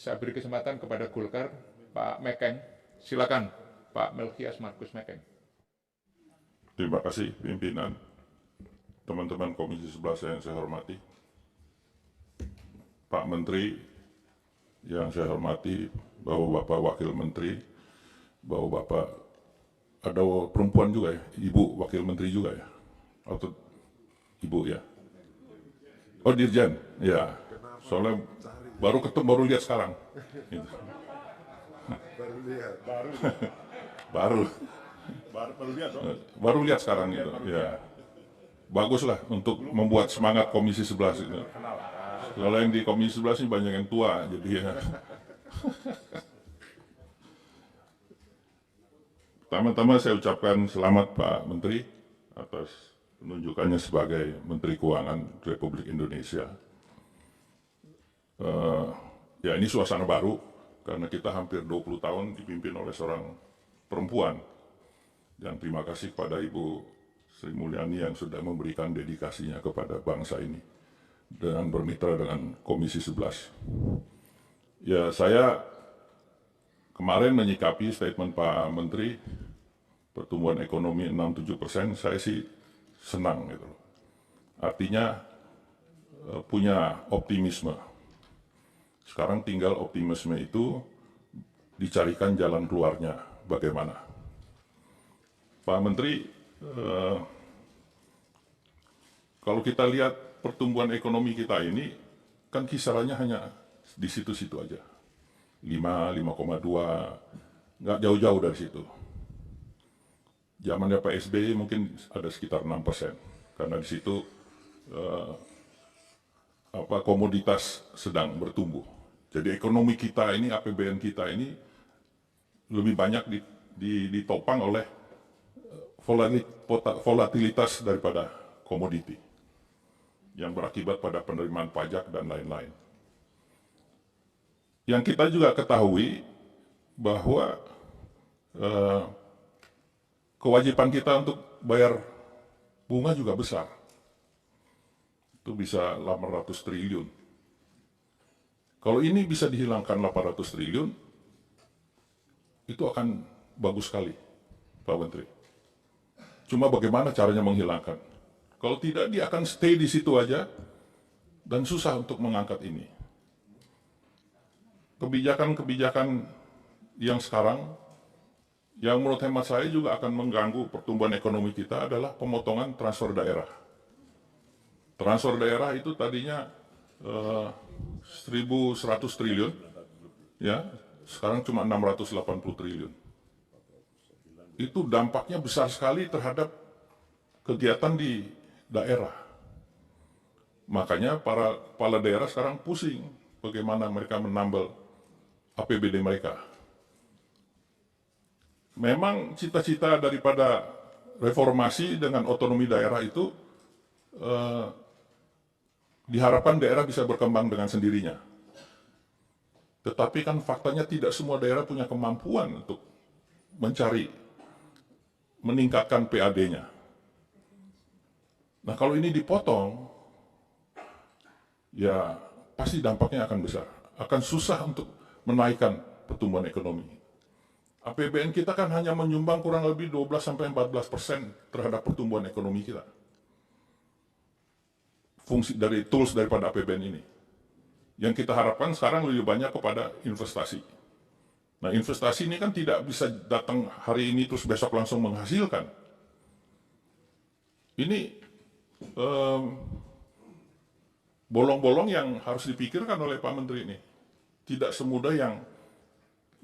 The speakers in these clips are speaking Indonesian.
Saya beri kesempatan kepada Golkar, Pak Mekeng. Silakan, Pak Melkias Markus Mekeng. Terima kasih pimpinan, teman-teman Komisi 11 yang saya hormati, Pak Menteri yang saya hormati, Bapak Wakil Menteri, Bapak ada perempuan juga ya, Ibu Wakil Menteri juga ya, atau Ibu ya? Oh Dirjen, ya. Soalnya baru ketemu, baru lihat sekarang. Baru lihat sekarang gitu. Ya. Baguslah untuk membuat semangat Komisi 11 itu. Kalau yang di Komisi 11 ini banyak yang tua, jadi ya. Pertama-tama saya ucapkan selamat Pak Menteri atas penunjukannya sebagai Menteri Keuangan Republik Indonesia. Ya ini suasana baru karena kita hampir 20 tahun dipimpin oleh seorang perempuan. Dan terima kasih kepada Ibu Sri Mulyani yang sudah memberikan dedikasinya kepada bangsa ini dengan bermitra dengan Komisi 11. Ya saya kemarin menyikapi statement Pak Menteri pertumbuhan ekonomi 6-7%, saya sih senang gitu. Artinya punya optimisme. Sekarang tinggal optimisme itu dicarikan jalan keluarnya bagaimana. Pak Menteri, kalau kita lihat pertumbuhan ekonomi kita ini, kan kisarannya hanya di situ-situ aja. 5, 5,2, nggak jauh-jauh dari situ. Zamannya Pak SBY mungkin ada sekitar 6%, karena di situ komoditas sedang bertumbuh. Jadi ekonomi kita ini, APBN kita ini lebih banyak ditopang oleh volatilitas daripada komoditi yang berakibat pada penerimaan pajak dan lain-lain. Yang kita juga ketahui bahwa kewajiban kita untuk bayar bunga juga besar. Itu bisa 800 triliun. Kalau ini bisa dihilangkan 800 triliun, itu akan bagus sekali, Pak Menteri. Cuma bagaimana caranya menghilangkan? Kalau tidak, dia akan stay di situ aja dan susah untuk mengangkat ini. Kebijakan-kebijakan yang sekarang, yang menurut hemat saya juga akan mengganggu pertumbuhan ekonomi kita adalah pemotongan transfer daerah. Transfer daerah itu tadinya 1.100 triliun, ya, sekarang cuma 680 triliun. Itu dampaknya besar sekali terhadap kegiatan di daerah. Makanya para kepala daerah sekarang pusing bagaimana mereka menambal APBD mereka. Memang cita-cita daripada reformasi dengan otonomi daerah itu diharapkan daerah bisa berkembang dengan sendirinya. Tetapi kan faktanya tidak semua daerah punya kemampuan untuk meningkatkan PAD-nya. Nah kalau ini dipotong, ya pasti dampaknya akan besar. Akan susah untuk menaikkan pertumbuhan ekonomi. APBN kita kan hanya menyumbang kurang lebih 12-14% terhadap pertumbuhan ekonomi kita. Fungsi dari tools daripada APBN ini. Yang kita harapkan sekarang lebih banyak kepada investasi. Nah investasi ini kan tidak bisa datang hari ini terus besok langsung menghasilkan. Ini bolong-bolong yang harus dipikirkan oleh Pak Menteri ini. Tidak semudah yang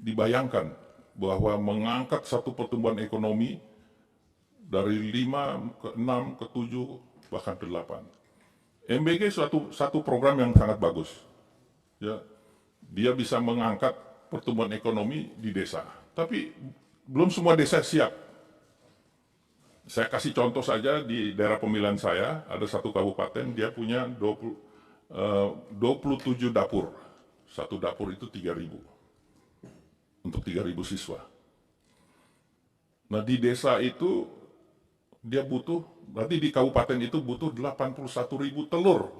dibayangkan bahwa mengangkat satu pertumbuhan ekonomi dari 5 ke 6 ke 7 bahkan ke 8. MBG satu program yang sangat bagus. Ya, dia bisa mengangkat pertumbuhan ekonomi di desa. Tapi belum semua desa siap. Saya kasih contoh saja di daerah pemilihan saya, ada satu kabupaten, dia punya 27 dapur. Satu dapur itu 3.000. Untuk 3.000 siswa. Nah di desa itu, dia butuh, berarti di kabupaten itu butuh 81.000 telur.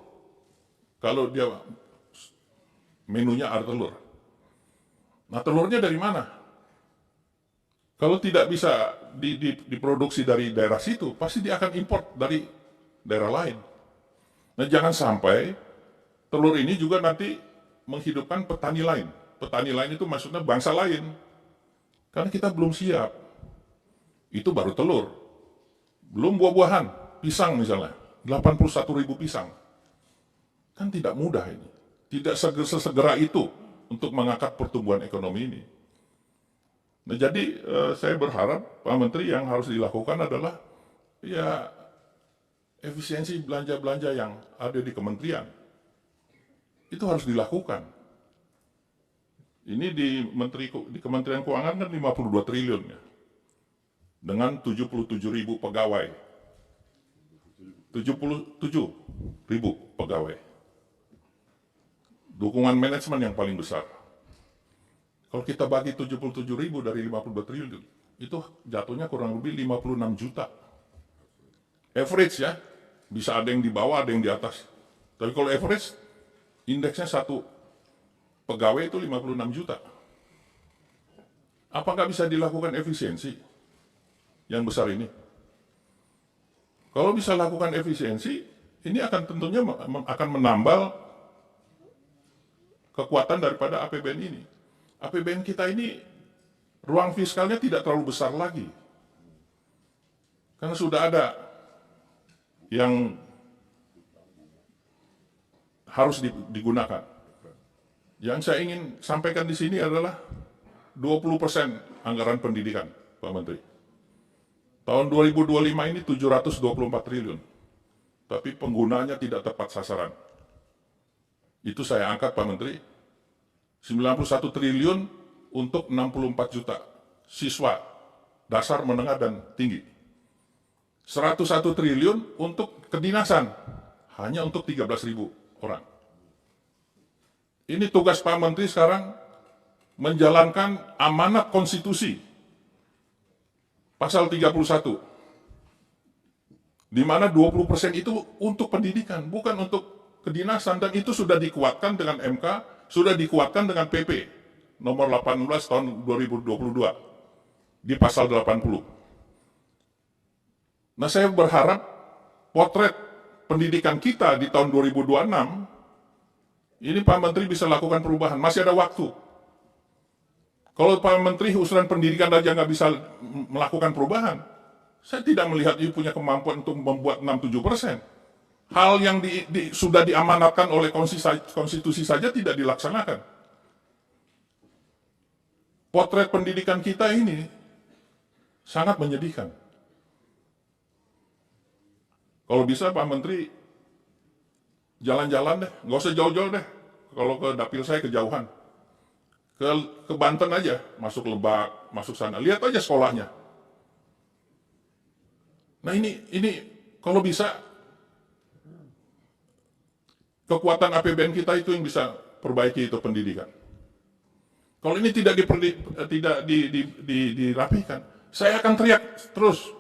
Kalau dia menunya ada telur. Nah, telurnya dari mana? Kalau tidak bisa diproduksi dari daerah situ, pasti dia akan import dari daerah lain. Nah, jangan sampai telur ini juga nanti menghidupkan petani lain. Petani lain itu maksudnya bangsa lain. Karena kita belum siap. Itu baru telur. Belum buah-buahan, pisang misalnya. 81.000 pisang. Kan tidak mudah ini. Tidak sesegera itu untuk mengangkat pertumbuhan ekonomi ini. Nah, jadi saya berharap Pak Menteri yang harus dilakukan adalah ya efisiensi belanja-belanja yang ada di kementerian. Itu harus dilakukan. Ini di Kementerian Keuangan kan 52 triliun ya. Dengan 77.000 pegawai. 77.000 pegawai. Dukungan manajemen yang paling besar. Kalau kita bagi 77.000 dari 52 triliun, itu jatuhnya kurang lebih 56 juta. Average ya, bisa ada yang di bawah, ada yang di atas. Tapi kalau average, indeksnya satu pegawai itu 56 juta. Apakah bisa dilakukan efisiensi yang besar ini? Kalau bisa lakukan efisiensi, ini akan tentunya akan menambal kekuatan daripada APBN ini. APBN kita ini ruang fiskalnya tidak terlalu besar lagi. Karena sudah ada yang harus digunakan. Yang saya ingin sampaikan di sini adalah 20% anggaran pendidikan, Pak Menteri. Tahun 2025 ini 724 triliun. Tapi penggunaannya tidak tepat sasaran. Itu saya angkat, Pak Menteri. 91 triliun untuk 64 juta siswa dasar, menengah, dan tinggi. 101 triliun untuk kedinasan, hanya untuk 13.000 orang. Ini tugas Pak Menteri sekarang menjalankan amanat konstitusi. Pasal 31. Di mana 20% itu untuk pendidikan, bukan untuk kedinasan, dan itu sudah dikuatkan dengan MK, sudah dikuatkan dengan PP nomor 18 tahun 2022 di pasal 80. Nah, saya berharap potret pendidikan kita di tahun 2026 ini Pak Menteri bisa lakukan perubahan, masih ada waktu. Kalau Pak Menteri usulan pendidikan aja nggak bisa melakukan perubahan, saya tidak melihat dia punya kemampuan untuk membuat 6-7%. Hal yang sudah diamanatkan oleh konstitusi saja tidak dilaksanakan. Potret pendidikan kita ini sangat menyedihkan. Kalau bisa Pak Menteri jalan-jalan deh, nggak usah jauh-jauh deh. Kalau ke dapil saya kejauhan. Ke Banten aja, masuk Lebak, masuk sana. Lihat aja sekolahnya. Nah ini kalau bisa kekuatan APBN kita itu yang bisa perbaiki itu pendidikan. Kalau ini tidak dirapikan, saya akan teriak terus,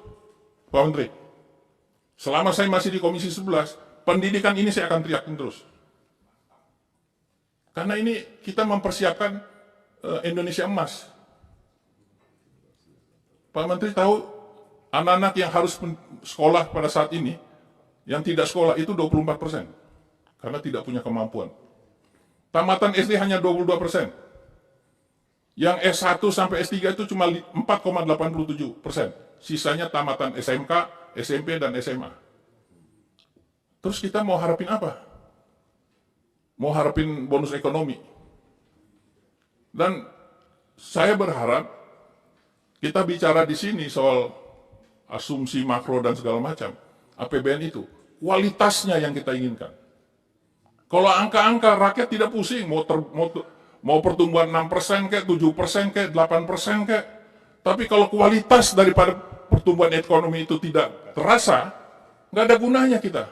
Pak Menteri. Selama saya masih di Komisi 11, pendidikan ini saya akan teriakin terus. Karena ini kita mempersiapkan Indonesia emas. Pak Menteri tahu, anak-anak yang harus sekolah pada saat ini, yang tidak sekolah itu 24%. Karena tidak punya kemampuan. Tamatan SD hanya 22%. Yang S1 sampai S3 itu cuma 4,87%. Sisanya tamatan SMK, SMP, dan SMA. Terus kita mau harapin apa? Mau harapin bonus ekonomi. Dan saya berharap kita bicara di sini soal asumsi makro dan segala macam. APBN itu, kualitasnya yang kita inginkan. Kalau angka-angka rakyat tidak pusing, mau pertumbuhan 6% kayak, 7% kayak, 8% kayak. Tapi kalau kualitas daripada pertumbuhan ekonomi itu tidak terasa, nggak ada gunanya kita.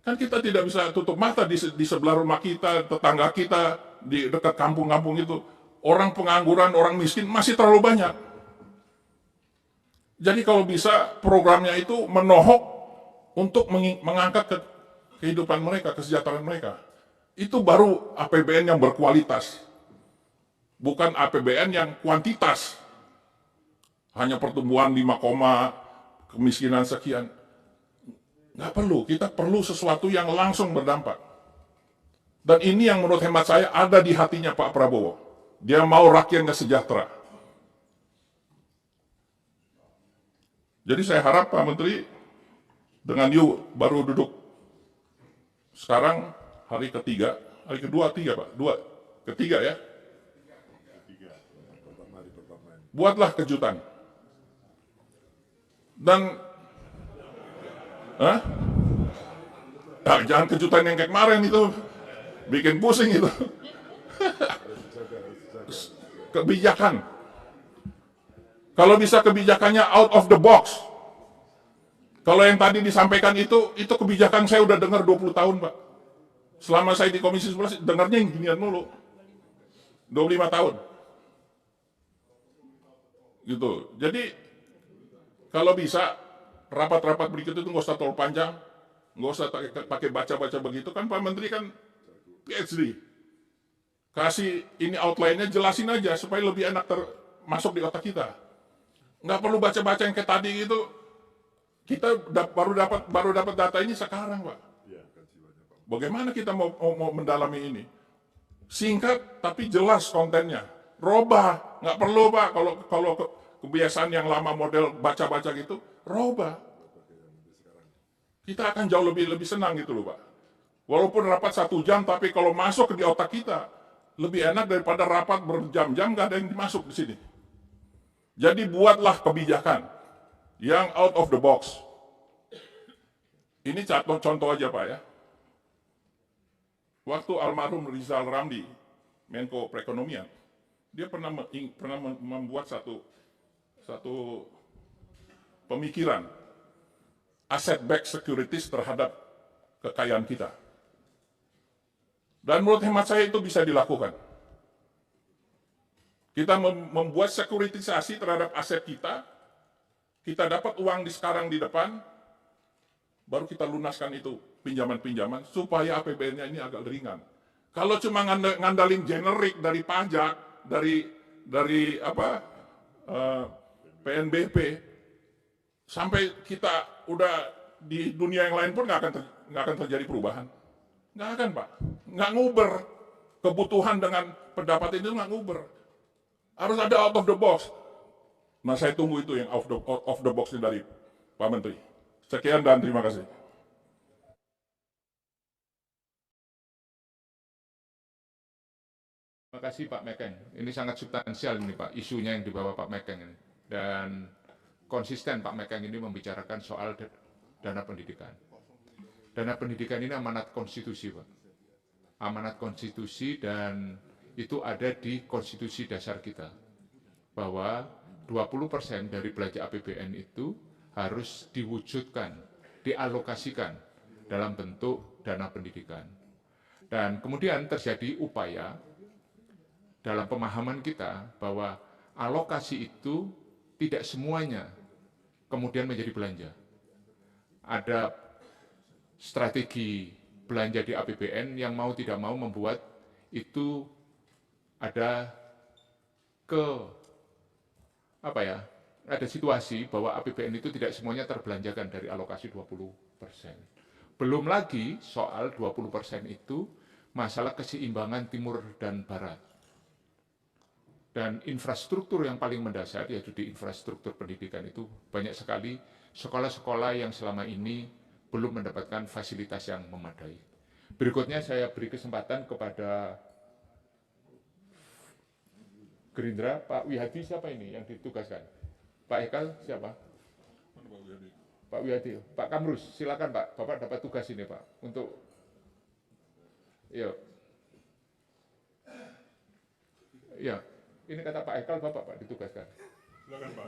Kan kita tidak bisa tutup mata di sebelah rumah kita, tetangga kita, di dekat kampung-kampung itu. Orang pengangguran, orang miskin masih terlalu banyak. Jadi kalau bisa programnya itu menohok untuk mengangkat kehidupan mereka, kesejahteraan mereka. Itu baru APBN yang berkualitas. Bukan APBN yang kuantitas. Hanya pertumbuhan 5, kemiskinan sekian. Nggak perlu, kita perlu sesuatu yang langsung berdampak. Dan ini yang menurut hemat saya ada di hatinya Pak Prabowo. Dia mau rakyatnya sejahtera. Jadi saya harap Pak Menteri, dengan you baru duduk sekarang hari ketiga, hari kedua, tiga Pak, ketiga ya. Buatlah kejutan. Dan jangan kejutan yang kayak kemarin itu, bikin pusing itu. Kebijakan. Kalau bisa kebijakannya out of the box. Kalau yang tadi disampaikan itu kebijakan saya udah dengar 20 tahun, Pak. Selama saya di Komisi 11, dengarnya yang ginian mulu. 25 tahun. Gitu. Jadi, kalau bisa, rapat-rapat berikut itu nggak usah terlalu panjang, nggak usah pakai baca-baca begitu, kan Pak Menteri kan PhD. Kasih ini outline-nya, jelasin aja supaya lebih enak masuk di otak kita. Nggak perlu baca-baca yang kayak tadi gitu. Kita baru dapat data ini sekarang, Pak. Bagaimana kita mau mendalami ini? Singkat tapi jelas kontennya. Robah, nggak perlu Pak. Kalau kebiasaan yang lama model baca-baca gitu, robah. Kita akan jauh lebih senang gitu loh Pak. Walaupun rapat 1 jam, tapi kalau masuk di otak kita, lebih enak daripada rapat berjam-jam nggak ada yang dimasuk di sini. Jadi buatlah kebijakan yang out of the box. Ini contoh aja Pak ya. Waktu almarhum Rizal Ramli, Menko Perekonomian, dia pernah membuat satu pemikiran asset-backed securities terhadap kekayaan kita. Dan menurut hemat saya itu bisa dilakukan. Kita membuat sekuritisasi terhadap aset kita dapat uang sekarang di depan, baru kita lunaskan itu pinjaman-pinjaman supaya APBN-nya ini agak ringan. Kalau cuma ngandalin generik dari pajak, dari PNBP, sampai kita udah di dunia yang lain pun nggak akan terjadi perubahan. Nggak akan Pak, nggak nguber. Kebutuhan dengan pendapat itu nggak nguber. Harus ada out of the box. Nah saya tunggu itu yang out of the box dari Pak Menteri. Sekian dan terima kasih. Terima kasih Pak Mekeng. Ini sangat substansial ini Pak, isunya yang dibawa Pak Mekeng ini. Dan konsisten Pak Mekeng ini membicarakan soal dana pendidikan. Dana pendidikan ini amanat konstitusi Pak. Amanat konstitusi dan itu ada di konstitusi dasar kita. Bahwa 20% dari belanja APBN itu harus diwujudkan, dialokasikan dalam bentuk dana pendidikan. Dan kemudian terjadi upaya dalam pemahaman kita bahwa alokasi itu tidak semuanya kemudian menjadi belanja. Ada strategi belanja di APBN yang mau tidak mau membuat itu ada ada situasi bahwa APBN itu tidak semuanya terbelanjakan dari alokasi 20%. Belum lagi soal 20% itu masalah keseimbangan timur dan barat. Dan infrastruktur yang paling mendasar, yaitu di infrastruktur pendidikan itu banyak sekali sekolah-sekolah yang selama ini belum mendapatkan fasilitas yang memadai. Berikutnya saya beri kesempatan kepada Gerindra, Pak Wihadi siapa ini yang ditugaskan? Pak Ekal siapa? Pak Wihadi, Pak Kamrus, silakan Pak, Bapak dapat tugas ini Pak, untuk, ya, ini kata Pak Ekal, Bapak ditugaskan. Silakan Pak.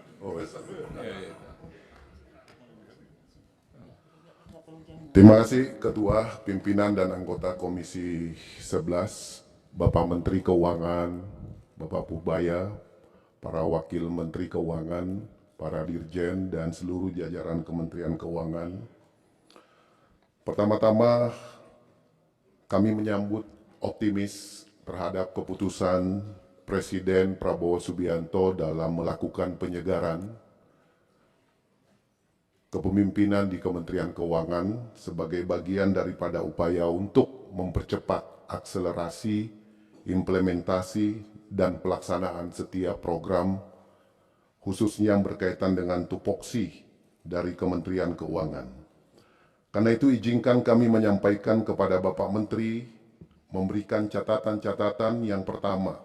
Terima kasih Ketua, Pimpinan dan anggota Komisi 11, Bapak Menteri Keuangan, Bapak Puhbaya, para Wakil Menteri Keuangan, para Dirjen, dan seluruh jajaran Kementerian Keuangan. Pertama-tama, kami menyambut optimis terhadap keputusan Presiden Prabowo Subianto dalam melakukan penyegaran kepemimpinan di Kementerian Keuangan sebagai bagian daripada upaya untuk mempercepat akselerasi, implementasi, dan pelaksanaan setiap program, khususnya yang berkaitan dengan tupoksi dari Kementerian Keuangan. Karena itu izinkan kami menyampaikan kepada Bapak Menteri memberikan catatan-catatan. Yang pertama,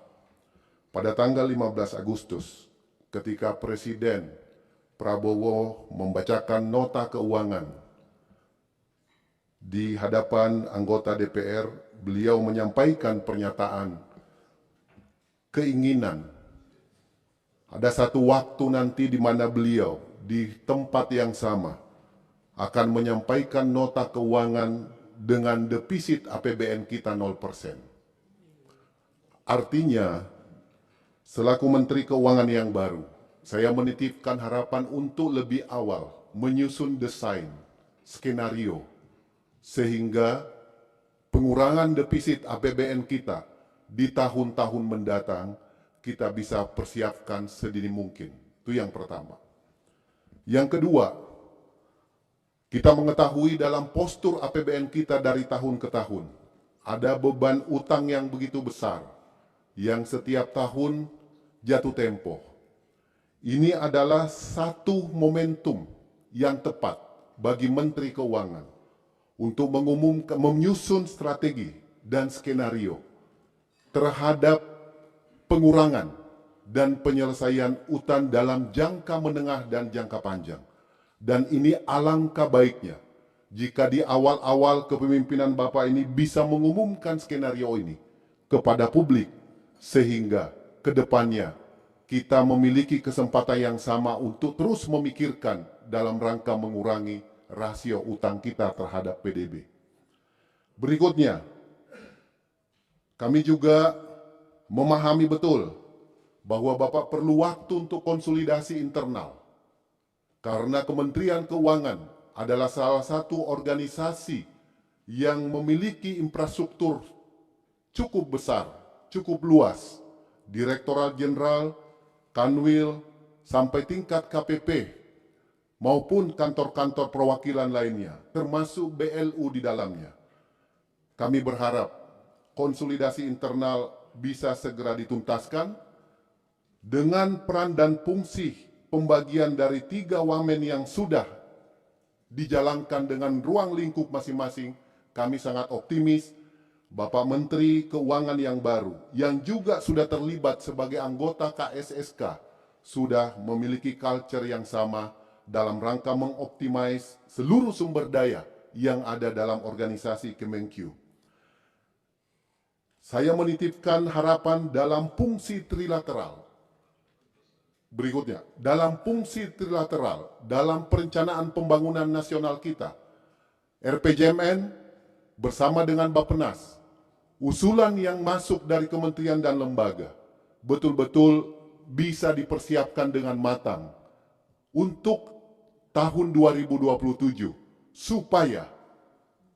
pada tanggal 15 Agustus ketika Presiden Prabowo membacakan nota keuangan di hadapan anggota DPR, beliau menyampaikan pernyataan keinginan ada satu waktu nanti di mana beliau di tempat yang sama akan menyampaikan nota keuangan dengan defisit APBN kita 0%. Artinya, selaku Menteri Keuangan yang baru, saya menitipkan harapan untuk lebih awal menyusun desain, skenario, sehingga pengurangan defisit APBN kita di tahun-tahun mendatang kita bisa persiapkan sedini mungkin. Itu yang pertama. Yang kedua, kita mengetahui dalam postur APBN kita dari tahun ke tahun, ada beban utang yang begitu besar, yang setiap tahun jatuh tempo. Ini adalah satu momentum yang tepat bagi Menteri Keuangan untuk menyusun strategi dan skenario terhadap pengurangan dan penyelesaian utang dalam jangka menengah dan jangka panjang. Dan ini alangkah baiknya jika di awal-awal kepemimpinan Bapak ini bisa mengumumkan skenario ini kepada publik, sehingga ke depannya kita memiliki kesempatan yang sama untuk terus memikirkan dalam rangka mengurangi rasio utang kita terhadap PDB. Berikutnya, kami juga memahami betul bahwa Bapak perlu waktu untuk konsolidasi internal. Karena Kementerian Keuangan adalah salah satu organisasi yang memiliki infrastruktur cukup besar, cukup luas. Direktorat Jenderal, Kanwil, sampai tingkat KPP, maupun kantor-kantor perwakilan lainnya, termasuk BLU di dalamnya. Kami berharap konsolidasi internal bisa segera dituntaskan dengan peran dan fungsi pembagian dari 3 wamen yang sudah dijalankan dengan ruang lingkup masing-masing. Kami sangat optimis Bapak Menteri Keuangan yang baru, yang juga sudah terlibat sebagai anggota KSSK, sudah memiliki culture yang sama dalam rangka mengoptimize seluruh sumber daya yang ada dalam organisasi Kemenkyu. Saya menitipkan harapan dalam fungsi trilateral. Berikutnya, dalam fungsi trilateral, dalam perencanaan pembangunan nasional kita, RPJMN bersama dengan Bappenas, usulan yang masuk dari kementerian dan lembaga, betul-betul bisa dipersiapkan dengan matang untuk tahun 2027, supaya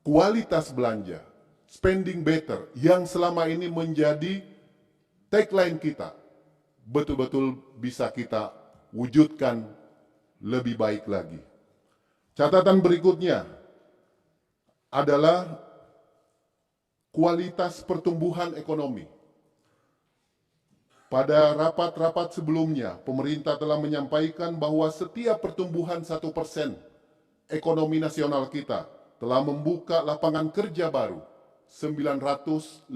kualitas belanja, spending better, yang selama ini menjadi tagline kita, betul-betul bisa kita wujudkan lebih baik lagi. Catatan berikutnya adalah kualitas pertumbuhan ekonomi. Pada rapat-rapat sebelumnya, pemerintah telah menyampaikan bahwa setiap pertumbuhan 1% ekonomi nasional kita telah membuka lapangan kerja baru 950.000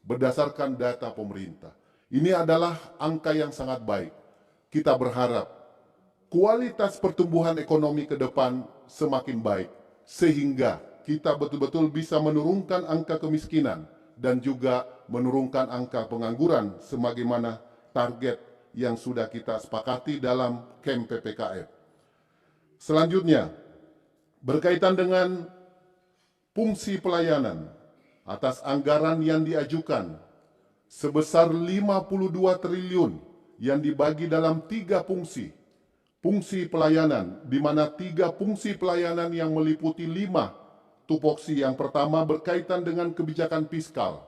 berdasarkan data pemerintah. Ini adalah angka yang sangat baik. Kita berharap kualitas pertumbuhan ekonomi ke depan semakin baik, sehingga kita betul-betul bisa menurunkan angka kemiskinan dan juga menurunkan angka pengangguran sebagaimana target yang sudah kita sepakati dalam KEM PPKF. Selanjutnya, berkaitan dengan fungsi pelayanan atas anggaran yang diajukan sebesar 52 triliun yang dibagi dalam 3 fungsi. Fungsi pelayanan, di mana 3 fungsi pelayanan yang meliputi 5 tupoksi. Yang pertama berkaitan dengan kebijakan fiskal,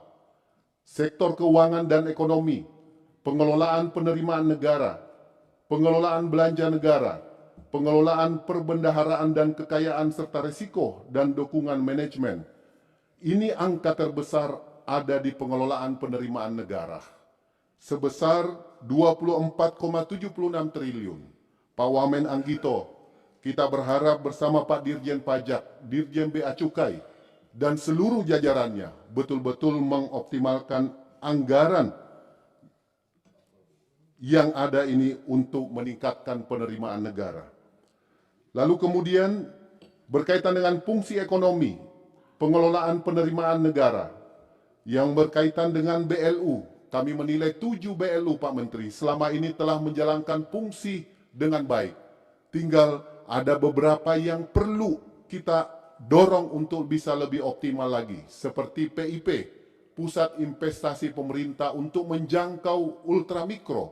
sektor keuangan dan ekonomi, pengelolaan penerimaan negara, pengelolaan belanja negara, pengelolaan perbendaharaan dan kekayaan serta risiko dan dukungan manajemen. Ini angka terbesar ada di pengelolaan penerimaan negara sebesar 24,76 triliun. Pak Wamen Anggito, kita berharap bersama Pak Dirjen Pajak, Dirjen Bea Cukai, dan seluruh jajarannya betul-betul mengoptimalkan anggaran yang ada ini untuk meningkatkan penerimaan negara. Lalu kemudian berkaitan dengan fungsi ekonomi, pengelolaan penerimaan negara yang berkaitan dengan BLU. Kami menilai 7 BLU Pak Menteri selama ini telah menjalankan fungsi dengan baik. Tinggal ada beberapa yang perlu kita dorong untuk bisa lebih optimal lagi. Seperti PIP, Pusat Investasi Pemerintah untuk menjangkau ultramikro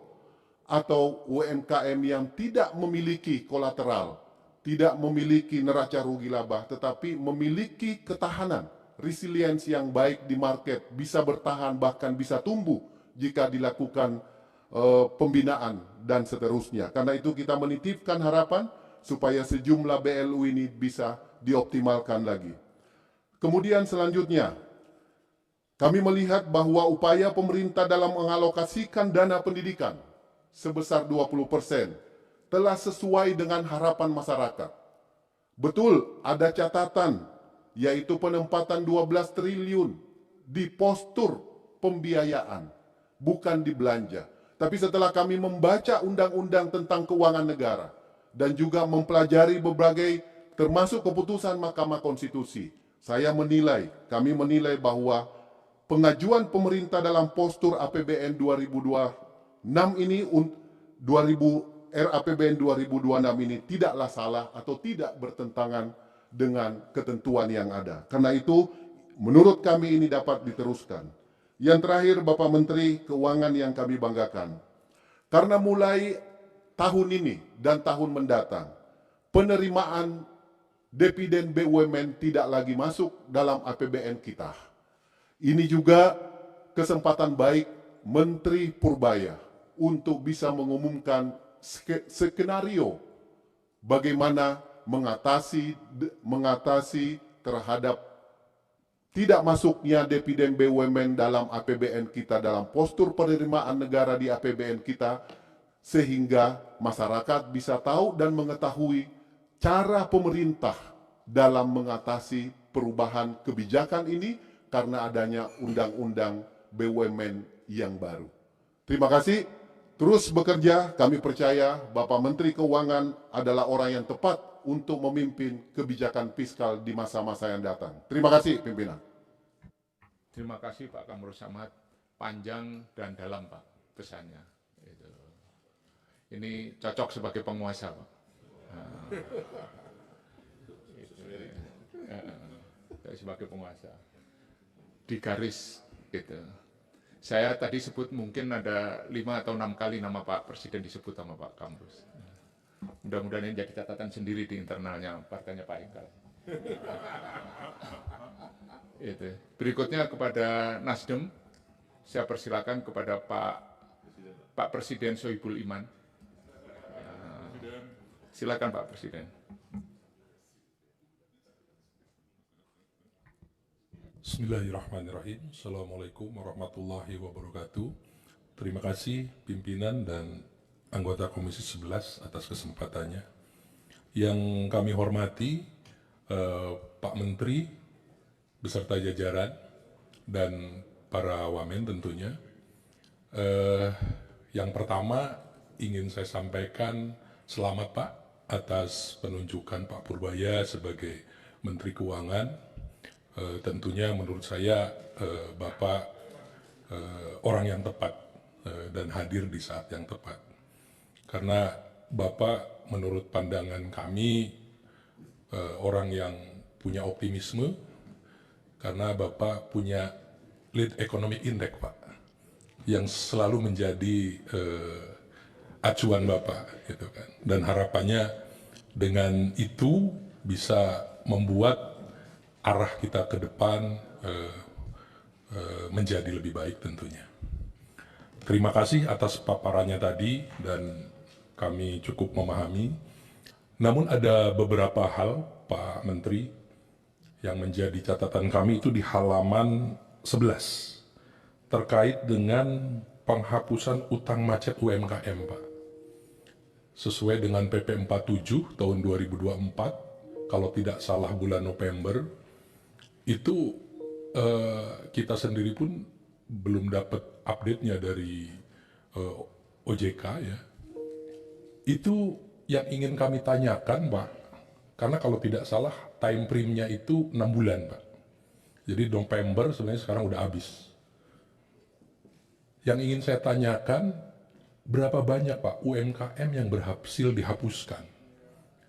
atau UMKM yang tidak memiliki kolateral, tidak memiliki neraca rugi laba, tetapi memiliki ketahanan, resilience yang baik di market, bisa bertahan bahkan bisa tumbuh jika dilakukan pembinaan dan seterusnya. Karena itu kita menitipkan harapan supaya sejumlah BLU ini bisa dioptimalkan lagi. Kemudian selanjutnya, kami melihat bahwa upaya pemerintah dalam mengalokasikan dana pendidikan sebesar 20% telah sesuai dengan harapan masyarakat. Betul, ada catatan, yaitu penempatan 12 triliun di postur pembiayaan, bukan di belanja. Tapi setelah kami membaca undang-undang tentang keuangan negara dan juga mempelajari berbagai termasuk keputusan Mahkamah Konstitusi, kami menilai bahwa pengajuan pemerintah dalam postur APBN 2026 ini, RAPBN 2026 ini tidaklah salah atau tidak bertentangan dengan ketentuan yang ada. Karena itu, menurut kami ini dapat diteruskan. Yang terakhir, Bapak Menteri Keuangan yang kami banggakan, karena mulai tahun ini dan tahun mendatang, penerimaan dividen BUMN tidak lagi masuk dalam APBN kita. Ini juga kesempatan baik Menteri Purbaya untuk bisa mengumumkan skenario bagaimana mengatasi terhadap tidak masuknya dividen BUMN dalam APBN kita, dalam postur penerimaan negara di APBN kita, sehingga masyarakat bisa tahu dan mengetahui cara pemerintah dalam mengatasi perubahan kebijakan ini karena adanya undang-undang BUMN yang baru. Terima kasih, terus bekerja, kami percaya Bapak Menteri Keuangan adalah orang yang tepat untuk memimpin kebijakan fiskal di masa-masa yang datang. Terima kasih, pimpinan. Terima kasih Pak Kamrul Samad, panjang dan dalam Pak pesannya. Ini cocok sebagai penguasa Pak. Sebagai penguasa. Di garis gitu. Saya tadi sebut mungkin ada 5 atau 6 kali nama Pak Presiden disebut sama Pak Kamrus. Mudah-mudahan ini jadi catatan sendiri di internalnya partainya Pak Ikal. Itu. Berikutnya kepada Nasdem, saya persilakan kepada Pak Presiden Sohibul Iman. Silakan Pak Presiden. Bismillahirrahmanirrahim. Assalamualaikum warahmatullahi wabarakatuh. Terima kasih pimpinan dan anggota Komisi 11 atas kesempatannya. Yang kami hormati Pak Menteri beserta jajaran dan para wamen tentunya. Yang pertama ingin saya sampaikan selamat Pak atas penunjukan Pak Purbaya sebagai Menteri Keuangan. Tentunya menurut saya Bapak orang yang tepat dan hadir di saat yang tepat. Karena Bapak menurut pandangan kami orang yang punya optimisme, karena Bapak punya lead economic index Pak, yang selalu menjadi acuan Bapak gitu kan. Dan harapannya dengan itu bisa membuat arah kita ke depan menjadi lebih baik tentunya. Terima kasih atas paparannya tadi dan kami cukup memahami. Namun ada beberapa hal, Pak Menteri, yang menjadi catatan kami itu di halaman 11 terkait dengan penghapusan utang macet UMKM, Pak. Sesuai dengan PP 47 tahun 2024, kalau tidak salah bulan November, itu kita sendiri pun belum dapat update-nya dari OJK ya. Itu yang ingin kami tanyakan, Pak, karena kalau tidak salah time frame-nya itu 6 bulan, Pak. Jadi November sebenarnya sekarang udah habis. Yang ingin saya tanyakan, berapa banyak, Pak, UMKM yang berhasil dihapuskan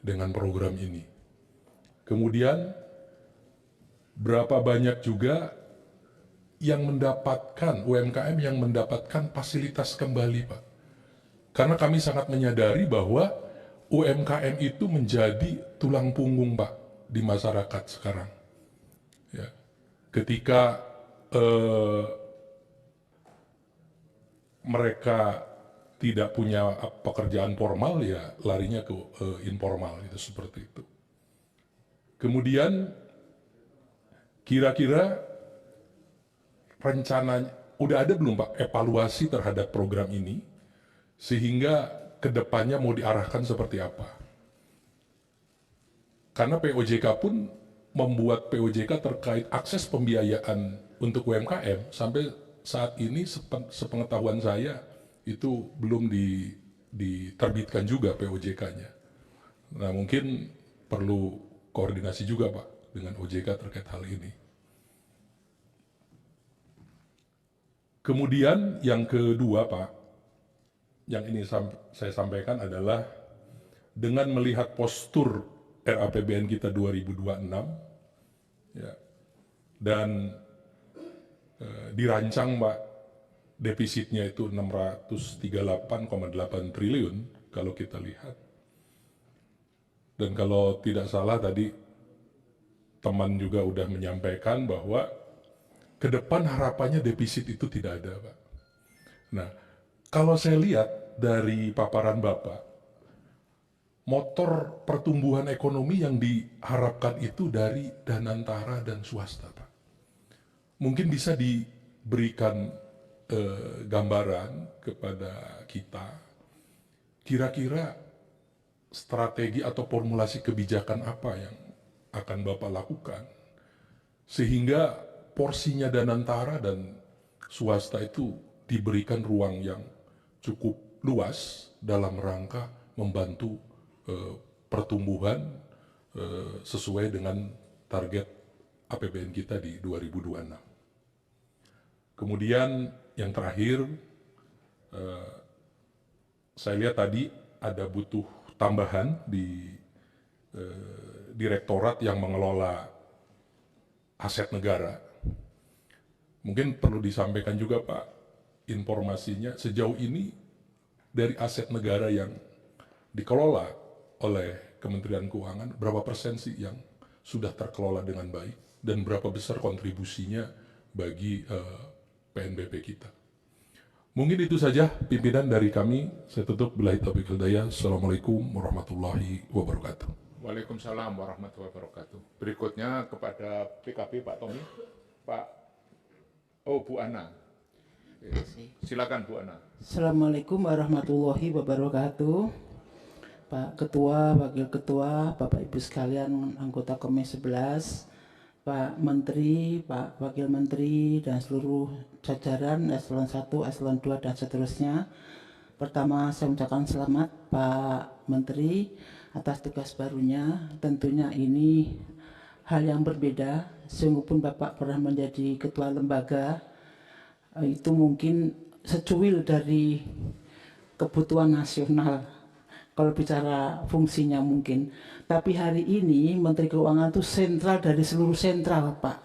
dengan program ini? Kemudian, berapa banyak juga yang mendapatkan, UMKM yang mendapatkan fasilitas kembali, Pak? Karena kami sangat menyadari bahwa UMKM itu menjadi tulang punggung, Pak, di masyarakat sekarang. Ya. Ketika mereka tidak punya pekerjaan formal, ya larinya ke informal, itu seperti itu. Kemudian kira-kira rencananya udah ada belum, Pak, evaluasi terhadap program ini sehingga kedepannya mau diarahkan seperti apa? Karena POJK pun membuat POJK terkait akses pembiayaan untuk UMKM sampai saat ini sepengetahuan saya itu belum diterbitkan juga POJK-nya. Nah, mungkin perlu koordinasi juga, Pak, dengan OJK terkait hal ini. Kemudian yang kedua, Pak, yang ini saya sampaikan adalah dengan melihat postur RAPBN kita 2026 ya, dan dirancang, Pak, defisitnya itu 638,8 triliun kalau kita lihat. Dan kalau tidak salah tadi teman juga udah menyampaikan bahwa ke depan harapannya defisit itu tidak ada, Pak. Nah, kalau saya lihat dari paparan Bapak, motor pertumbuhan ekonomi yang diharapkan itu dari Danantara dan swasta, Pak. Mungkin bisa diberikan gambaran kepada kita, kira-kira strategi atau formulasi kebijakan apa yang akan Bapak lakukan, sehingga porsinya Danantara dan swasta itu diberikan ruang yang cukup luas dalam rangka membantu pertumbuhan sesuai dengan target APBN kita di 2026. Kemudian yang terakhir, saya lihat tadi ada butuh tambahan di direktorat yang mengelola aset negara. Mungkin perlu disampaikan juga, Pak, informasinya sejauh ini dari aset negara yang dikelola oleh Kementerian Keuangan, berapa persen sih yang sudah terkelola dengan baik dan berapa besar kontribusinya bagi PNBP kita. Mungkin itu saja pimpinan dari kami. Saya tutup. Billahi taufiq wal hidayah. Assalamualaikum warahmatullahi wabarakatuh. Waalaikumsalam warahmatullahi wabarakatuh. Berikutnya kepada PKB Pak Tommy, Bu Ana. Silakan Bu Ana. Assalamualaikum warahmatullahi wabarakatuh. Pak Ketua, Wakil Ketua, Bapak Ibu sekalian, anggota Komisi 11, Pak Menteri, Pak Wakil Menteri, dan seluruh jajaran eselon 1, eselon 2, dan seterusnya. Pertama, saya ucapkan selamat Pak Menteri atas tugas barunya. Tentunya ini hal yang berbeda, sungguh pun Bapak pernah menjadi ketua lembaga, itu mungkin secuil dari kebutuhan nasional kalau bicara fungsinya mungkin. Tapi hari ini Menteri Keuangan itu sentral dari seluruh sentral, Pak.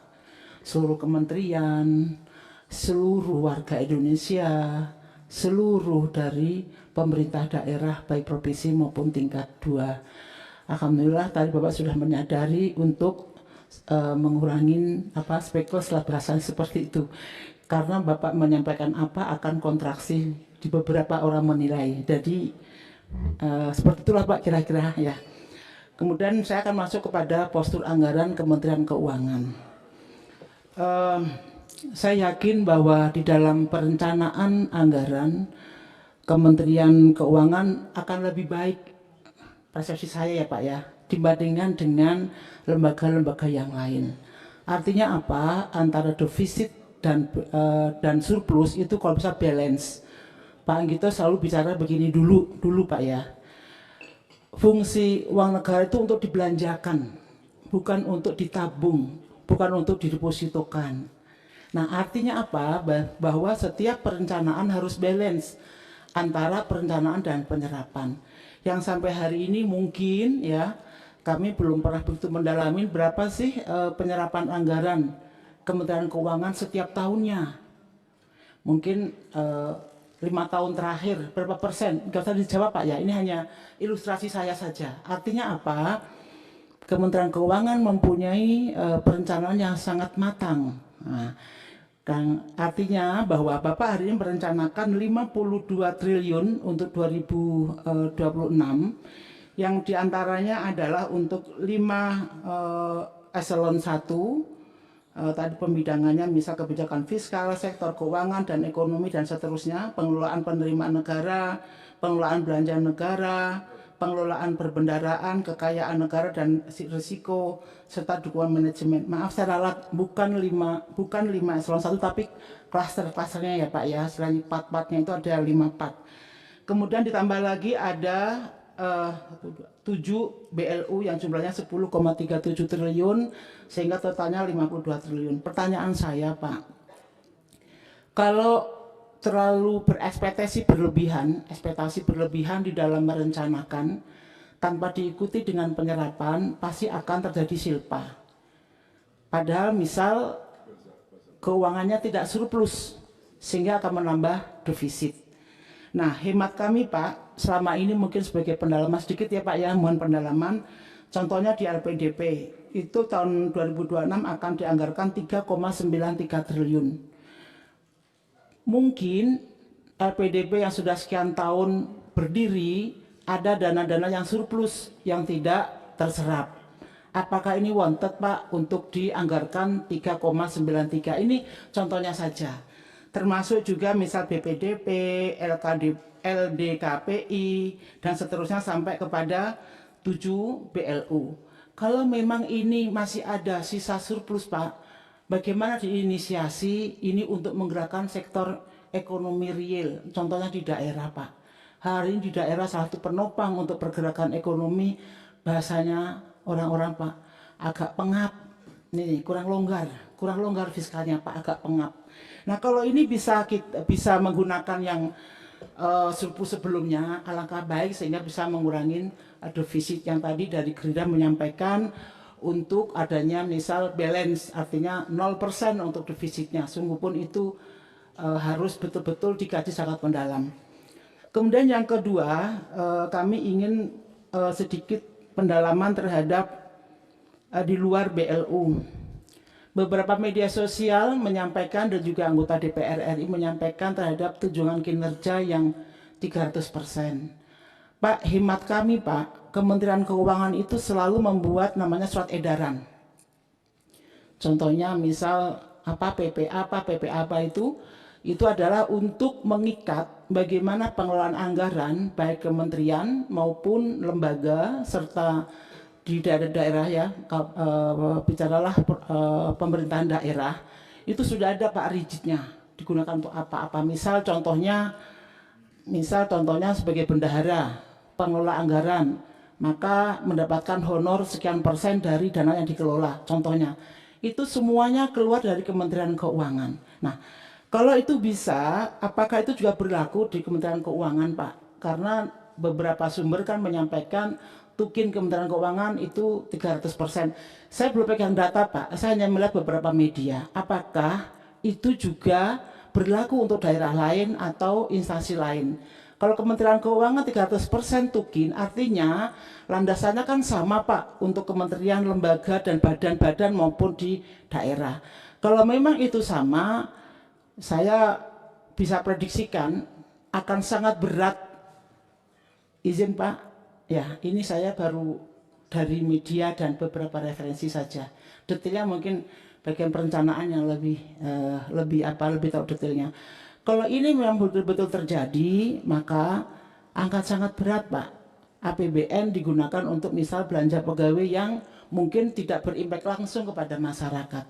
Seluruh kementerian, seluruh warga Indonesia, seluruh dari pemerintah daerah baik provinsi maupun tingkat 2. Alhamdulillah tadi Bapak sudah menyadari untuk mengurangi spekulasi lah bahasanya seperti itu. Karena Bapak menyampaikan apa akan kontraksi di beberapa orang menilai. Jadi seperti itulah Pak kira-kira ya. Kemudian saya akan masuk kepada postur anggaran Kementerian Keuangan. Saya yakin bahwa di dalam perencanaan anggaran Kementerian Keuangan akan lebih baik, persepsi saya ya Pak ya, dibandingkan dengan lembaga-lembaga yang lain. Artinya apa? Antara defisit dan surplus itu kalau bisa balance. Pak Anggito selalu bicara begini dulu Pak ya. Fungsi uang negara itu untuk dibelanjakan, bukan untuk ditabung, bukan untuk didepositokan. Nah, artinya apa? Bahwa setiap perencanaan harus balance antara perencanaan dan penyerapan. Yang sampai hari ini mungkin ya, kami belum pernah begitu mendalami berapa sih penyerapan anggaran Kementerian Keuangan setiap tahunnya. Mungkin 5 tahun terakhir berapa persen? Nggak usah dijawab Pak ya, ini hanya ilustrasi saya saja. Artinya apa? Kementerian Keuangan mempunyai perencanaan yang sangat matang. Nah, artinya bahwa Bapak hari ini merencanakan 52 triliun untuk 2026 yang diantaranya adalah untuk 5 eselon 1 tadi pembidangannya misal kebijakan fiskal, sektor keuangan dan ekonomi dan seterusnya, pengelolaan penerimaan negara, pengelolaan belanja negara, pengelolaan perbendaraan, kekayaan negara dan risiko serta dukungan manajemen. Maaf saya ralat bukan 5 eselon 1 tapi klaster-klasternya ya Pak ya. Selain part-partnya itu ada 5 part. Kemudian ditambah lagi ada 7 BLU yang jumlahnya 10,37 triliun sehingga totalnya 52 triliun. Pertanyaan saya Pak, kalau terlalu ekspektasi berlebihan di dalam merencanakan tanpa diikuti dengan penyerapan pasti akan terjadi silpa. Padahal misal keuangannya tidak surplus sehingga akan menambah defisit. Nah, hemat kami Pak, selama ini mungkin sebagai pendalaman sedikit ya Pak ya, mohon pendalaman. Contohnya di LPDP, itu tahun 2026 akan dianggarkan 3,93 triliun. Mungkin LPDP yang sudah sekian tahun berdiri, ada dana-dana yang surplus, yang tidak terserap. Apakah ini wanted Pak untuk dianggarkan 3,93? Ini contohnya saja. Termasuk juga misal BPDP, LDKPI, dan seterusnya sampai kepada 7 BLU. Kalau memang ini masih ada sisa surplus Pak, bagaimana diinisiasi ini untuk menggerakkan sektor ekonomi real, contohnya di daerah Pak. Hari ini di daerah salah satu penopang untuk pergerakan ekonomi, bahasanya orang-orang Pak, agak pengap, nih kurang longgar fiskalnya Pak, agak pengap. Nah kalau ini bisa menggunakan yang surplus sebelumnya, alangkah baik sehingga bisa mengurangi defisit yang tadi dari Gerindra menyampaikan untuk adanya misal balance, artinya 0% untuk defisitnya. Sungguh pun itu harus betul-betul dikaji sangat mendalam. Kemudian yang kedua, kami ingin sedikit pendalaman terhadap di luar BLU. Beberapa media sosial menyampaikan dan juga anggota DPR RI menyampaikan terhadap tunjangan kinerja yang 300%. Pak, hemat kami Pak, Kementerian Keuangan itu selalu membuat namanya surat edaran. Contohnya misal PPA itu adalah untuk mengikat bagaimana pengelolaan anggaran baik kementerian maupun lembaga serta di daerah-daerah ya, bicaralah pemerintahan daerah, itu sudah ada Pak rigidnya, digunakan untuk apa-apa. Misal contohnya sebagai bendahara, pengelola anggaran, maka mendapatkan honor sekian persen dari dana yang dikelola, contohnya. Itu semuanya keluar dari Kementerian Keuangan. Nah, kalau itu bisa, apakah itu juga berlaku di Kementerian Keuangan Pak? Karena beberapa sumber kan menyampaikan tukin Kementerian Keuangan itu 300%. Saya belum pegang data Pak, saya hanya melihat beberapa media. Apakah itu juga berlaku untuk daerah lain atau instansi lain? Kalau Kementerian Keuangan 300% tukin, artinya landasannya kan sama Pak untuk kementerian, lembaga, dan badan-badan maupun di daerah. Kalau memang itu sama, saya bisa prediksikan akan sangat berat. Izin Pak, ya ini saya baru dari media dan beberapa referensi saja. Detailnya mungkin bagian perencanaan yang lebih tahu detailnya. Kalau ini memang betul-betul terjadi, maka akan sangat berat Pak. APBN digunakan untuk misal belanja pegawai yang mungkin tidak berimpact langsung kepada masyarakat.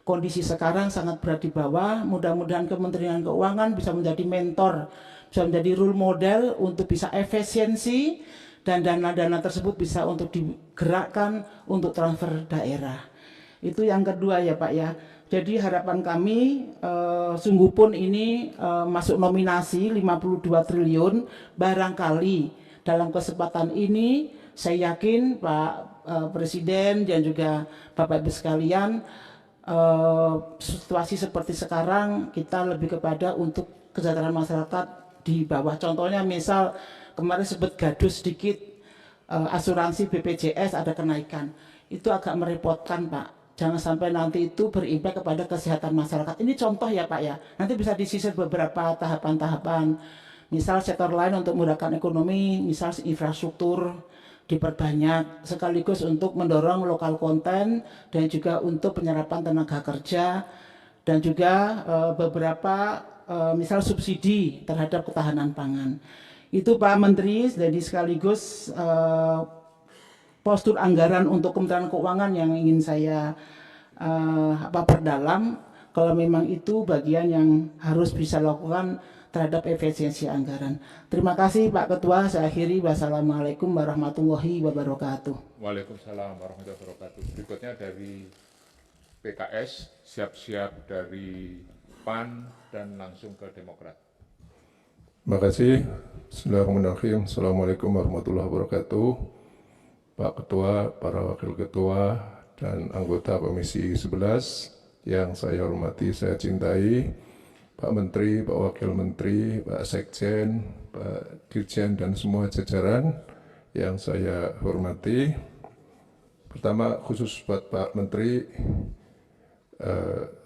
Kondisi sekarang sangat berat di bawah, mudah-mudahan Kementerian Keuangan bisa menjadi mentor, bisa menjadi role model untuk bisa efisiensi, dan dana-dana tersebut bisa untuk digerakkan untuk transfer daerah. Itu yang kedua ya Pak ya. Jadi harapan kami sungguh pun ini masuk nominasi 52 triliun, barangkali dalam kesempatan ini saya yakin Pak Presiden dan juga Bapak Ibu sekalian, situasi seperti sekarang kita lebih kepada untuk kesejahteraan masyarakat di bawah. Contohnya misal kemarin sebut gaduh sedikit, asuransi BPJS ada kenaikan, itu agak merepotkan Pak. Jangan sampai nanti itu berimpact kepada kesehatan masyarakat. Ini contoh ya Pak ya. Nanti bisa disisir beberapa tahapan-tahapan. Misal sektor lain untuk memudahkan ekonomi, misal infrastruktur diperbanyak, sekaligus untuk mendorong lokal konten dan juga untuk penyerapan tenaga kerja, dan juga beberapa misal subsidi terhadap ketahanan pangan. Itu Pak Menteri, jadi sekaligus postur anggaran untuk Kementerian Keuangan yang ingin saya perdalam. Kalau memang itu bagian yang harus bisa lakukan terhadap efisiensi anggaran. Terima kasih Pak Ketua, saya akhiri. Wassalamualaikum warahmatullahi wabarakatuh. Waalaikumsalam warahmatullahi wabarakatuh. Berikutnya dari PKS, siap-siap dari PAN, dan langsung ke Demokrat. Terima kasih. Bismillahirrahmanirrahim. Assalamualaikum warahmatullahi wabarakatuh. Pak Ketua, para Wakil Ketua, dan anggota Komisi 11 yang saya hormati, saya cintai, Pak Menteri, Pak Wakil Menteri, Pak Sekjen, Pak Dirjen, dan semua jajaran yang saya hormati. Pertama, khusus buat Pak Menteri,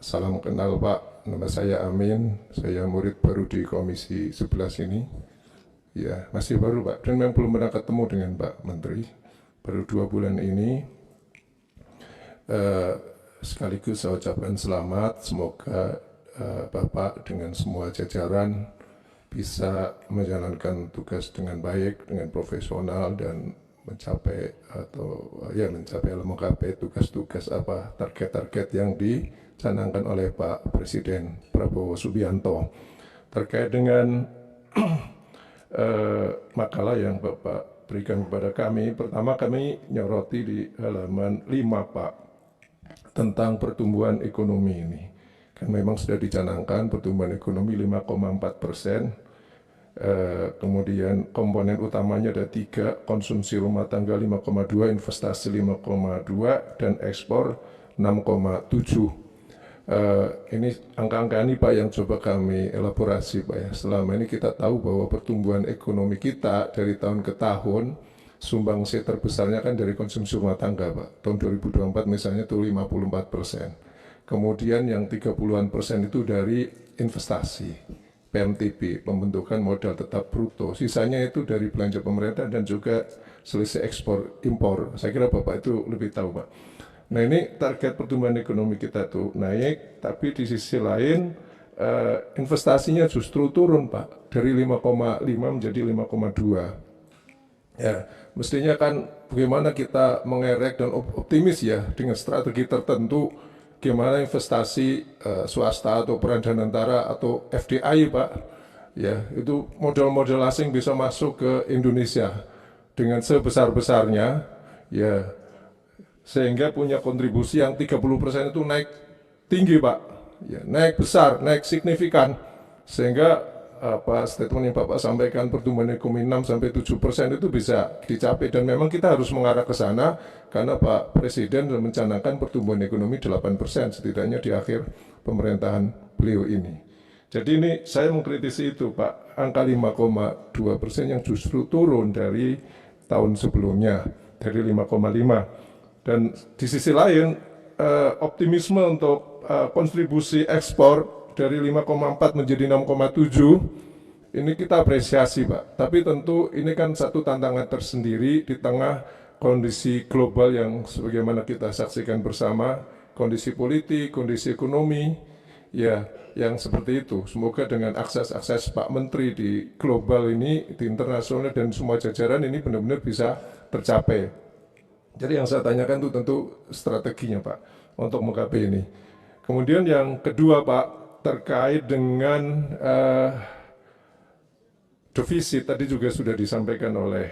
salam kenal Pak, nama saya Amin, saya murid baru di Komisi 11 ini. Ya, masih baru Pak, dan memang belum pernah ketemu dengan Pak Menteri, baru 2 bulan ini. Sekaligus saya ucapkan selamat, semoga Bapak dengan semua jajaran bisa menjalankan tugas dengan baik, dengan profesional, dan mencapai tugas-tugas target-target yang dicanangkan oleh Pak Presiden Prabowo Subianto. Terkait dengan makalah yang Bapak berikan kepada kami, pertama kami nyoroti di halaman 5 Pak, tentang pertumbuhan ekonomi ini. Kan memang sudah dicanangkan pertumbuhan ekonomi 5,4%, kemudian komponen utamanya ada 3, konsumsi rumah tangga 5,2, investasi 5,2, dan ekspor 6,7. Ini angka-angka ini Pak yang coba kami elaborasi Pak ya. Selama ini kita tahu bahwa pertumbuhan ekonomi kita dari tahun ke tahun, sumbangsi terbesarnya kan dari konsumsi rumah tangga Pak. Tahun 2024 misalnya itu 54%. Kemudian yang 30-an% itu dari investasi, PMTB, pembentukan modal tetap bruto. Sisanya itu dari belanja pemerintah dan juga selisih ekspor impor. Saya kira Bapak itu lebih tahu Pak. Nah ini target pertumbuhan ekonomi kita tuh naik, tapi di sisi lain investasinya justru turun Pak, dari 5,5 menjadi 5,2. Ya, mestinya kan bagaimana kita mengerek dan optimis ya dengan strategi tertentu, gimana investasi swasta atau perandanantara atau FDI Pak, ya itu modal-modal asing bisa masuk ke Indonesia dengan sebesar-besarnya, ya sehingga punya kontribusi yang 30% itu naik tinggi Pak, ya naik besar, naik signifikan, sehingga statement yang Bapak sampaikan pertumbuhan ekonomi 6-7% itu bisa dicapai, dan memang kita harus mengarah ke sana karena Pak Presiden mencanangkan pertumbuhan ekonomi 8% setidaknya di akhir pemerintahan beliau ini. Jadi ini saya mengkritisi itu Pak, angka 5,2% yang justru turun dari tahun sebelumnya, dari 5,5. Dan di sisi lain, optimisme untuk kontribusi ekspor dari 5,4 menjadi 6,7, ini kita apresiasi Pak. Tapi tentu ini kan satu tantangan tersendiri di tengah kondisi global yang sebagaimana kita saksikan bersama, kondisi politik, kondisi ekonomi, ya yang seperti itu. Semoga dengan akses-akses Pak Menteri di global ini, di internasional dan semua jajaran ini benar-benar bisa tercapai. Jadi yang saya tanyakan itu tentu strateginya Pak untuk menggapai ini. Kemudian yang kedua Pak, terkait dengan defisit, tadi juga sudah disampaikan oleh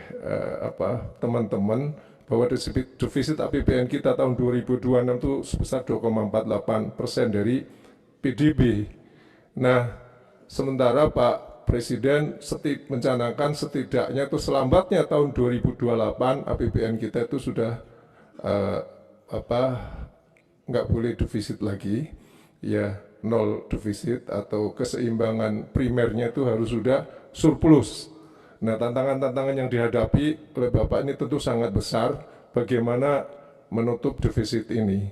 teman-teman bahwa defisit APBN kita tahun 2026 itu sebesar 2,48% dari PDB. Nah, sementara Pak Presiden mencanangkan setidaknya itu selambatnya tahun 2028 APBN kita itu sudah nggak boleh defisit lagi, ya nol defisit atau keseimbangan primernya itu harus sudah surplus. Nah, tantangan-tantangan yang dihadapi oleh Bapak ini tentu sangat besar. Bagaimana menutup defisit ini?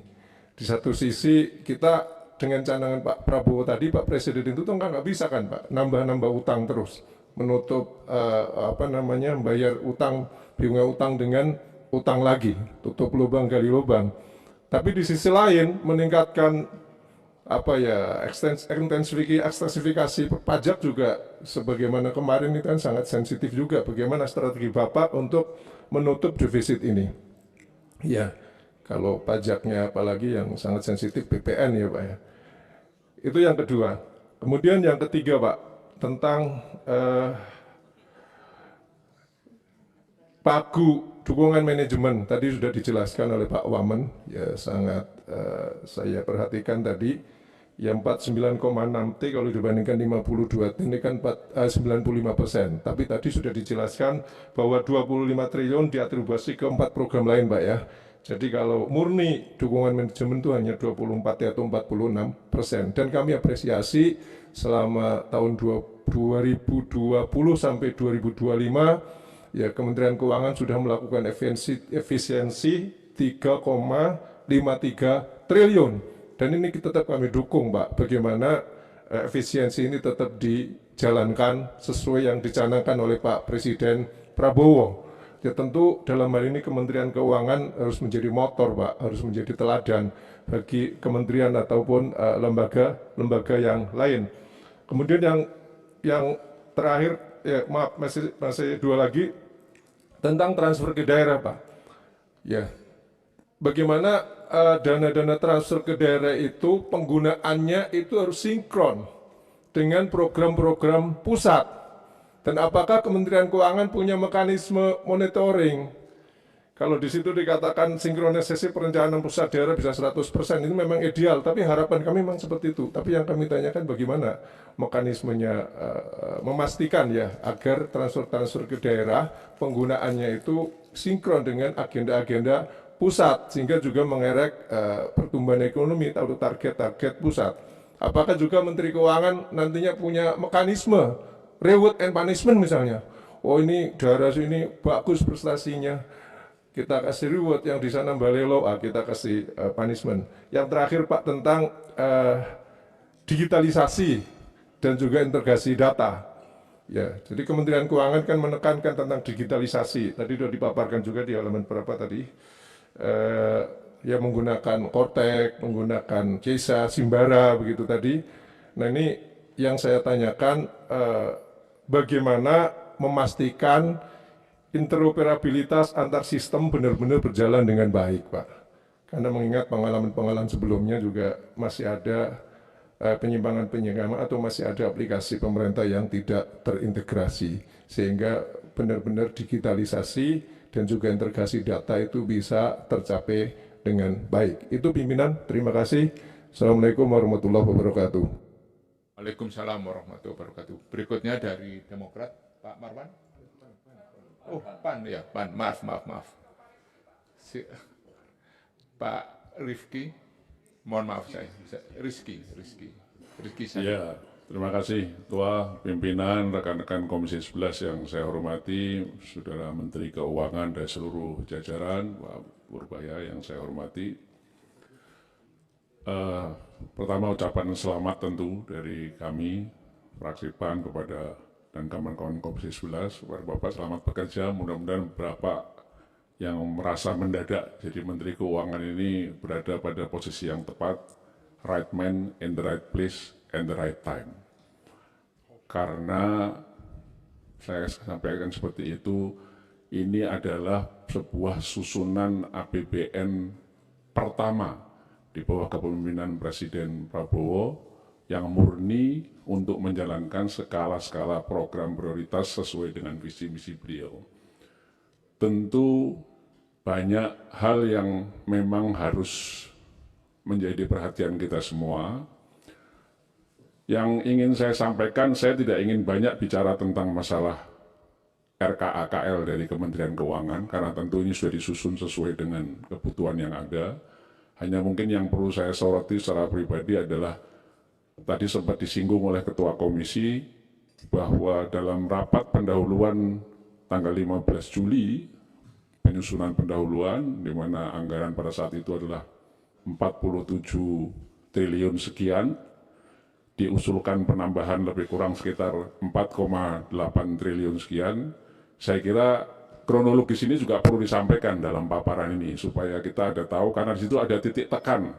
Di satu sisi kita dengan canangan Pak Prabowo tadi, Pak Presiden itu nggak bisa kan Pak, nambah-nambah utang terus, menutup bayar utang, bunga utang dengan utang lagi, tutup lubang gali lubang. Tapi di sisi lain meningkatkan ekstensifikasi pajak juga, sebagaimana kemarin itu kan sangat sensitif juga. Bagaimana strategi Bapak untuk menutup defisit ini? Ya, kalau pajaknya apalagi yang sangat sensitif BPN ya Pak ya. Itu yang kedua. Kemudian yang ketiga Pak, tentang pagu dukungan manajemen. Tadi sudah dijelaskan oleh Pak Wamen, ya sangat saya perhatikan tadi. Yang 49,6 T kalau dibandingkan 52 T ini kan 95%. Tapi tadi sudah dijelaskan bahwa 25 triliun diatribusi ke 4 program lain Pak ya. Jadi kalau murni dukungan manajemen itu hanya 24 atau 46%. Dan kami apresiasi selama tahun 2020 sampai 2025, ya Kementerian Keuangan sudah melakukan efisiensi 3,53 triliun. Dan ini tetap kami dukung Pak, bagaimana efisiensi ini tetap dijalankan sesuai yang dicanangkan oleh Pak Presiden Prabowo. Ya tentu dalam hal ini Kementerian Keuangan harus menjadi motor Pak, harus menjadi teladan bagi kementerian ataupun lembaga yang lain. Kemudian yang terakhir, ya maaf masih dua lagi, tentang transfer ke daerah Pak. Ya, bagaimana dana-dana transfer ke daerah itu penggunaannya itu harus sinkron dengan program-program pusat. Dan apakah Kementerian Keuangan punya mekanisme monitoring? Kalau di situ dikatakan sinkronisasi perencanaan pusat daerah bisa 100%, itu memang ideal, tapi harapan kami memang seperti itu. Tapi yang kami tanyakan bagaimana mekanismenya memastikan ya agar transfer-transfer ke daerah penggunaannya itu sinkron dengan agenda-agenda pusat, sehingga juga mengerek pertumbuhan ekonomi atau target-target pusat. Apakah juga Menteri Keuangan nantinya punya mekanisme reward and punishment misalnya? Oh ini daerah sini bagus prestasinya, kita kasih reward, yang di sana balelo, kita kasih punishment. Yang terakhir Pak, tentang digitalisasi dan juga integrasi data. Ya, jadi Kementerian Keuangan kan menekankan tentang digitalisasi. Tadi sudah dipaparkan juga di halaman berapa tadi? Ya menggunakan Kortek, menggunakan Jesa, Simbara begitu tadi. Nah ini yang saya tanyakan, bagaimana memastikan interoperabilitas antar sistem benar-benar berjalan dengan baik Pak. Karena mengingat pengalaman-pengalaman sebelumnya juga masih ada penyimpangan-penyimpangan atau masih ada aplikasi pemerintah yang tidak terintegrasi. Sehingga benar-benar digitalisasi dan juga integrasi data itu bisa tercapai dengan baik. Itu pimpinan, terima kasih. Assalamualaikum warahmatullahi wabarakatuh. Waalaikumsalam warahmatullahi wabarakatuh. Berikutnya dari Demokrat, Pak Marwan. Oh, PAN ya, PAN. Maaf. Pak Rifki, mohon maaf saya. Rizky saya. Ya, Terima kasih Ketua, pimpinan, rekan-rekan Komisi 11 yang saya hormati, Saudara Menteri Keuangan dan seluruh jajaran, Pak Purbaya yang saya hormati. Pertama ucapan selamat tentu dari kami, fraksi PAN kepada dan kawan-kawan Komisi 11, kepada Bapak selamat bekerja, mudah-mudahan Bapak yang merasa mendadak jadi Menteri Keuangan ini berada pada posisi yang tepat, right man in the right place and the right time. Karena saya sampaikan seperti itu, ini adalah sebuah susunan APBN pertama di bawah kepemimpinan Presiden Prabowo yang murni untuk menjalankan skala-skala program prioritas sesuai dengan visi misi beliau. Tentu banyak hal yang memang harus menjadi perhatian kita semua. Yang ingin saya sampaikan, saya tidak ingin banyak bicara tentang masalah RKAKL dari Kementerian Keuangan, karena tentu ini sudah disusun sesuai dengan kebutuhan yang ada. Hanya mungkin yang perlu saya soroti secara pribadi adalah, tadi sempat disinggung oleh Ketua Komisi, bahwa dalam rapat pendahuluan tanggal 15 Juli, penyusunan pendahuluan, di mana anggaran pada saat itu adalah 47 triliun sekian, diusulkan penambahan lebih kurang sekitar 4,8 triliun sekian. Saya kira kronologis ini juga perlu disampaikan dalam paparan ini, supaya kita ada tahu, karena di situ ada titik tekan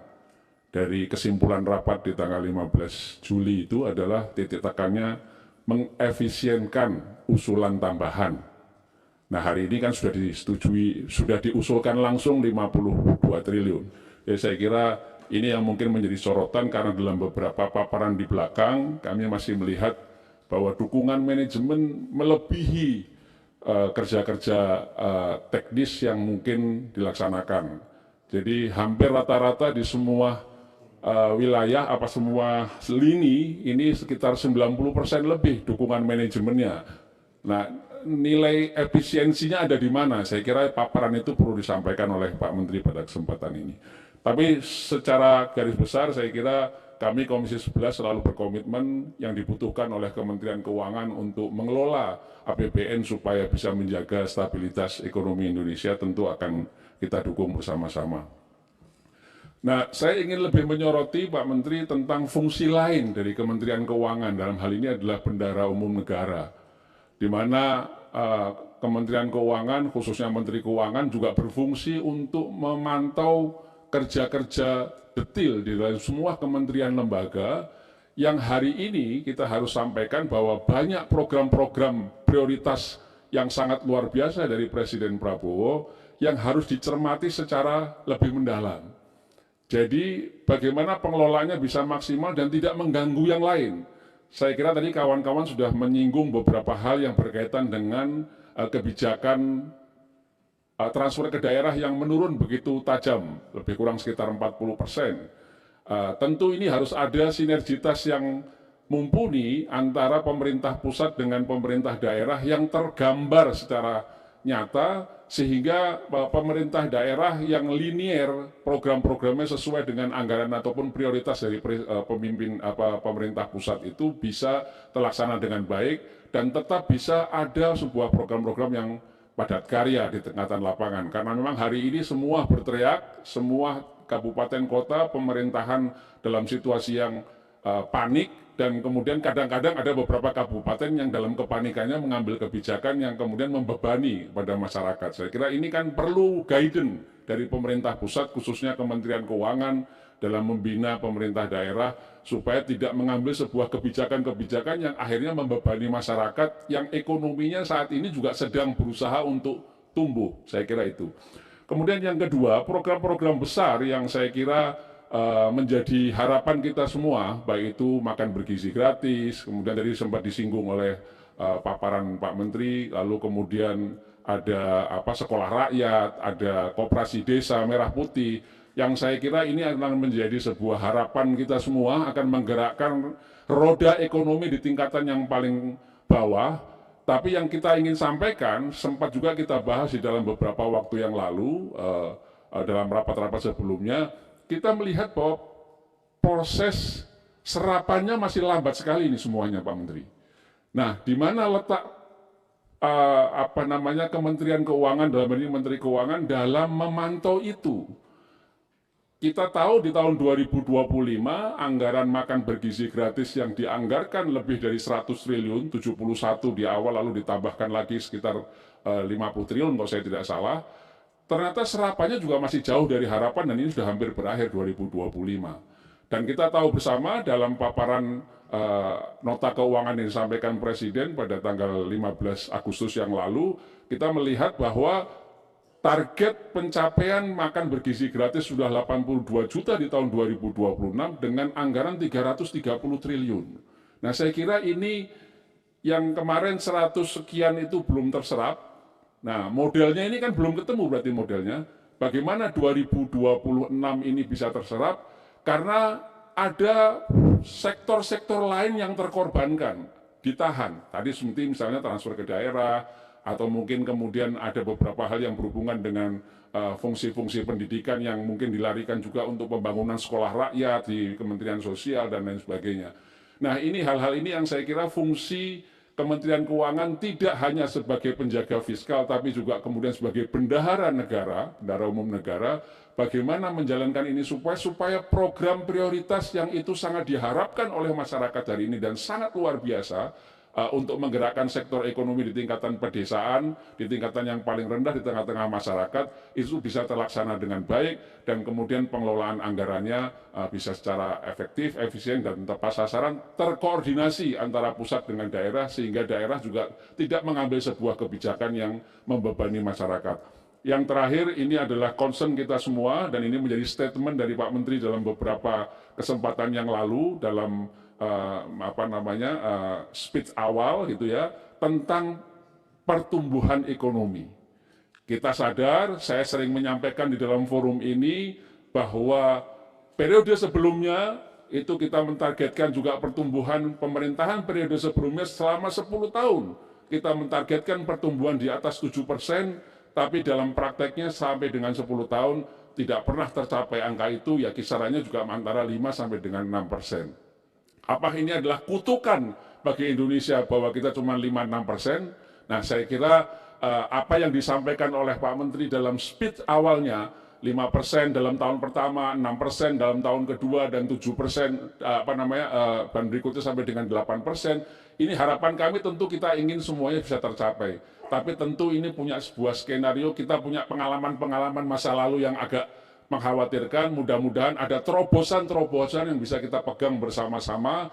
dari kesimpulan rapat di tanggal 15 Juli itu adalah titik tekannya mengefisienkan usulan tambahan. Nah, hari ini kan sudah disetujui, sudah diusulkan langsung 52 triliun. Jadi saya kira ini yang mungkin menjadi sorotan, karena dalam beberapa paparan di belakang kami masih melihat bahwa dukungan manajemen melebihi kerja-kerja teknis yang mungkin dilaksanakan. Jadi hampir rata-rata di semua wilayah, semua lini ini sekitar 90% lebih dukungan manajemennya. Nah, nilai efisiensinya ada di mana? Saya kira paparan itu perlu disampaikan oleh Pak Menteri pada kesempatan ini. Tapi secara garis besar saya kira kami Komisi 11 selalu berkomitmen yang dibutuhkan oleh Kementerian Keuangan untuk mengelola APBN supaya bisa menjaga stabilitas ekonomi Indonesia, tentu akan kita dukung bersama-sama. Nah, saya ingin lebih menyoroti Pak Menteri tentang fungsi lain dari Kementerian Keuangan, dalam hal ini adalah Bendahara Umum Negara, di mana Kementerian Keuangan, khususnya Menteri Keuangan juga berfungsi untuk memantau kerja-kerja detail di dalam semua kementerian lembaga, yang hari ini kita harus sampaikan bahwa banyak program-program prioritas yang sangat luar biasa dari Presiden Prabowo yang harus dicermati secara lebih mendalam. Jadi bagaimana pengelolaannya bisa maksimal dan tidak mengganggu yang lain. Saya kira tadi kawan-kawan sudah menyinggung beberapa hal yang berkaitan dengan kebijakan transfer ke daerah yang menurun begitu tajam, lebih kurang sekitar 40%. Tentu ini harus ada sinergitas yang mumpuni antara pemerintah pusat dengan pemerintah daerah yang tergambar secara nyata, sehingga pemerintah daerah yang linier program-programnya sesuai dengan anggaran ataupun prioritas dari pemerintah pusat itu bisa terlaksana dengan baik, dan tetap bisa ada sebuah program-program yang padat karya di tingkatan lapangan. Karena memang hari ini semua berteriak, semua kabupaten kota pemerintahan dalam situasi yang panik, dan kemudian kadang-kadang ada beberapa kabupaten yang dalam kepanikannya mengambil kebijakan yang kemudian membebani pada masyarakat. Saya kira ini kan perlu guidance dari pemerintah pusat, khususnya Kementerian Keuangan, dalam membina pemerintah daerah supaya tidak mengambil sebuah kebijakan-kebijakan yang akhirnya membebani masyarakat yang ekonominya saat ini juga sedang berusaha untuk tumbuh. Saya kira itu. Kemudian yang kedua, program-program besar yang saya kira menjadi harapan kita semua, baik itu makan bergizi gratis, kemudian tadi sempat disinggung oleh paparan Pak Menteri, lalu kemudian ada sekolah rakyat, ada koperasi desa merah putih, yang saya kira ini akan menjadi sebuah harapan kita semua, akan menggerakkan roda ekonomi di tingkatan yang paling bawah. Tapi yang kita ingin sampaikan, sempat juga kita bahas di dalam beberapa waktu yang lalu, dalam rapat-rapat sebelumnya, kita melihat bahwa proses serapannya masih lambat sekali ini semuanya Pak Menteri. Nah, di mana letak Kementerian Keuangan, dalam ini Menteri Keuangan, dalam memantau itu? Kita tahu di tahun 2025 anggaran makan bergizi gratis yang dianggarkan lebih dari 100 triliun, 71 di awal lalu ditambahkan lagi sekitar 50 triliun kalau saya tidak salah. Ternyata serapannya juga masih jauh dari harapan dan ini sudah hampir berakhir 2025. Dan kita tahu bersama dalam paparan nota keuangan yang disampaikan Presiden pada tanggal 15 Agustus yang lalu, kita melihat bahwa target pencapaian makan bergizi gratis sudah 82 juta di tahun 2026 dengan anggaran 330 triliun. Nah, saya kira ini yang kemarin 100 sekian itu belum terserap. Nah, modelnya ini kan belum ketemu berarti modelnya. Bagaimana 2026 ini bisa terserap? Karena ada sektor-sektor lain yang terkorbankan, ditahan. Tadi seperti misalnya transfer ke daerah, atau mungkin kemudian ada beberapa hal yang berhubungan dengan fungsi-fungsi pendidikan yang mungkin dilarikan juga untuk pembangunan sekolah rakyat di Kementerian Sosial dan lain sebagainya. Nah, ini hal-hal ini yang saya kira fungsi Kementerian Keuangan tidak hanya sebagai penjaga fiskal, tapi juga kemudian sebagai bendahara negara, bendahara umum negara, bagaimana menjalankan ini supaya program prioritas yang itu sangat diharapkan oleh masyarakat hari ini dan sangat luar biasa, untuk menggerakkan sektor ekonomi di tingkatan pedesaan, di tingkatan yang paling rendah di tengah-tengah masyarakat, itu bisa terlaksana dengan baik dan kemudian pengelolaan anggarannya bisa secara efektif, efisien dan tepat sasaran, terkoordinasi antara pusat dengan daerah sehingga daerah juga tidak mengambil sebuah kebijakan yang membebani masyarakat. Yang terakhir ini adalah concern kita semua dan ini menjadi statement dari Pak Menteri dalam beberapa kesempatan yang lalu dalam speech awal gitu ya, tentang pertumbuhan ekonomi. Kita sadar, saya sering menyampaikan di dalam forum ini bahwa periode sebelumnya itu kita mentargetkan juga pertumbuhan pemerintahan periode sebelumnya selama 10 tahun. Kita mentargetkan pertumbuhan di atas 7%, tapi dalam prakteknya sampai dengan 10 tahun tidak pernah tercapai angka itu, ya kisarannya juga antara 5 sampai dengan 6%. Apa ini adalah kutukan bagi Indonesia bahwa kita cuma 5-6%? Nah, saya kira apa yang disampaikan oleh Pak Menteri dalam speech awalnya, 5% dalam tahun pertama, 6% dalam tahun kedua, dan 7% dan berikutnya sampai dengan 8%, ini harapan kami tentu kita ingin semuanya bisa tercapai. Tapi tentu ini punya sebuah skenario, kita punya pengalaman-pengalaman masa lalu yang agak mengkhawatirkan. Mudah-mudahan ada terobosan-terobosan yang bisa kita pegang bersama-sama,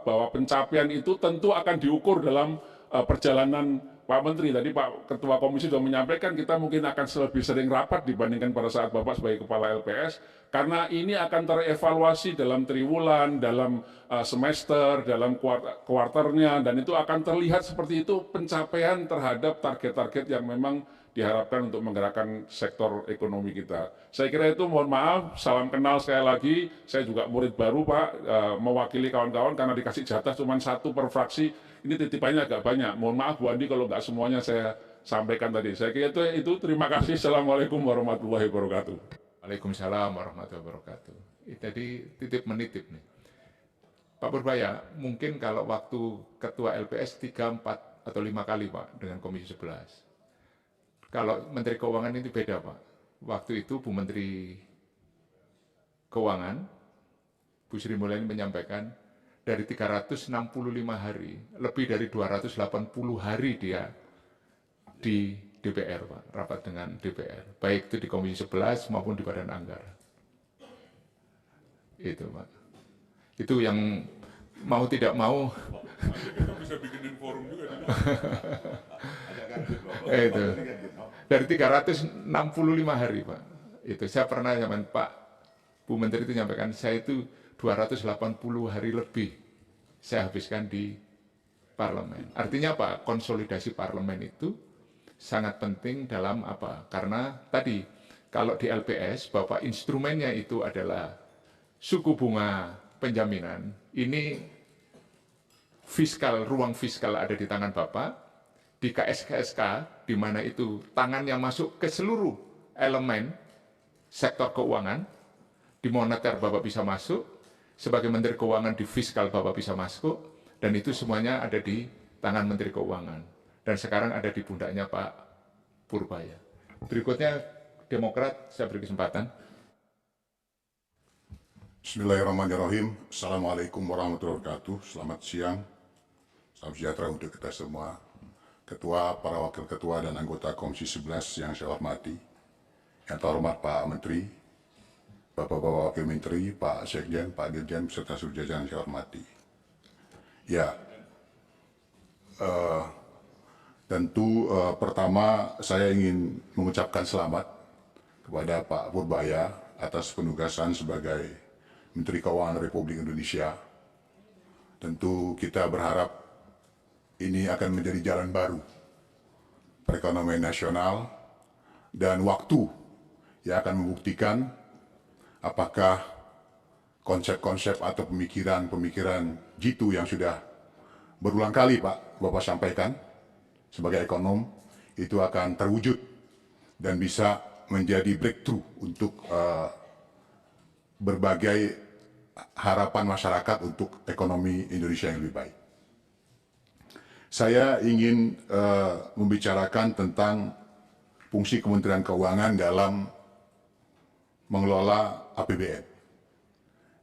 bahwa pencapaian itu tentu akan diukur dalam perjalanan Pak Menteri. Tadi Pak Ketua Komisi sudah menyampaikan kita mungkin akan lebih sering rapat dibandingkan pada saat Bapak sebagai Kepala LPS, karena ini akan terevaluasi dalam triwulan, dalam semester, dalam kuarternya, dan itu akan terlihat seperti itu pencapaian terhadap target-target yang memang diharapkan untuk menggerakkan sektor ekonomi kita. Saya kira itu, mohon maaf, salam kenal sekali lagi. Saya juga murid baru Pak, mewakili kawan-kawan karena dikasih jatah cuma 1 per fraksi. Ini titipannya agak banyak. Mohon maaf Bu Andi kalau nggak semuanya saya sampaikan tadi. Saya kira itu. Terima kasih. Assalamualaikum warahmatullahi wabarakatuh. Waalaikumsalam warahmatullahi wabarakatuh. Tadi titip menitip nih. Pak Purbaya, mungkin kalau waktu Ketua LPS 3, 4, atau 5 kali Pak dengan Komisi 11. Kalau Menteri Keuangan ini beda Pak. Waktu itu Bu Menteri Keuangan, Bu Sri Mulyani menyampaikan dari 365 hari, lebih dari 280 hari dia di DPR Pak, rapat dengan DPR. Baik itu di Komisi 11 maupun di Badan Anggaran. Itu Pak. Itu yang mau tidak mau. Bisa bikinin forum juga. Itu dari 365 hari Pak. Itu saya pernah zaman Pak Bu Menteri itu nyampaikan, saya itu 280 hari lebih saya habiskan di parlemen. Artinya apa? Konsolidasi parlemen itu sangat penting dalam apa? Karena tadi kalau di LPS Bapak instrumennya itu adalah suku bunga penjaminan. Ini fiskal, ruang fiskal ada di tangan Bapak. Di KSKSK, di mana itu tangannya masuk ke seluruh elemen sektor keuangan, di moneter Bapak bisa masuk, sebagai Menteri Keuangan di fiskal Bapak bisa masuk, dan itu semuanya ada di tangan Menteri Keuangan. Dan sekarang ada di pundaknya Pak Purbaya. Berikutnya Demokrat, saya beri kesempatan. Bismillahirrahmanirrahim. Assalamualaikum warahmatullahi wabarakatuh. Selamat siang. Salam sejahtera untuk kita semua. Ketua, para wakil ketua dan anggota Komisi 11 yang saya hormati. Yang terhormat Pak Menteri, Bapak-Bapak Wakil Menteri, Pak Sekjen, Pak Dirjen, serta seluruh jajaran yang saya hormati. Ya, tentu pertama saya ingin mengucapkan selamat kepada Pak Purbaya atas penugasan sebagai Menteri Keuangan Republik Indonesia. Tentu kita berharap ini akan menjadi jalan baru perekonomian nasional dan waktu yang akan membuktikan apakah konsep-konsep atau pemikiran-pemikiran jitu yang sudah berulang kali Bapak sampaikan sebagai ekonom itu akan terwujud dan bisa menjadi breakthrough untuk berbagai harapan masyarakat untuk ekonomi Indonesia yang lebih baik. Saya ingin membicarakan tentang fungsi Kementerian Keuangan dalam mengelola APBN,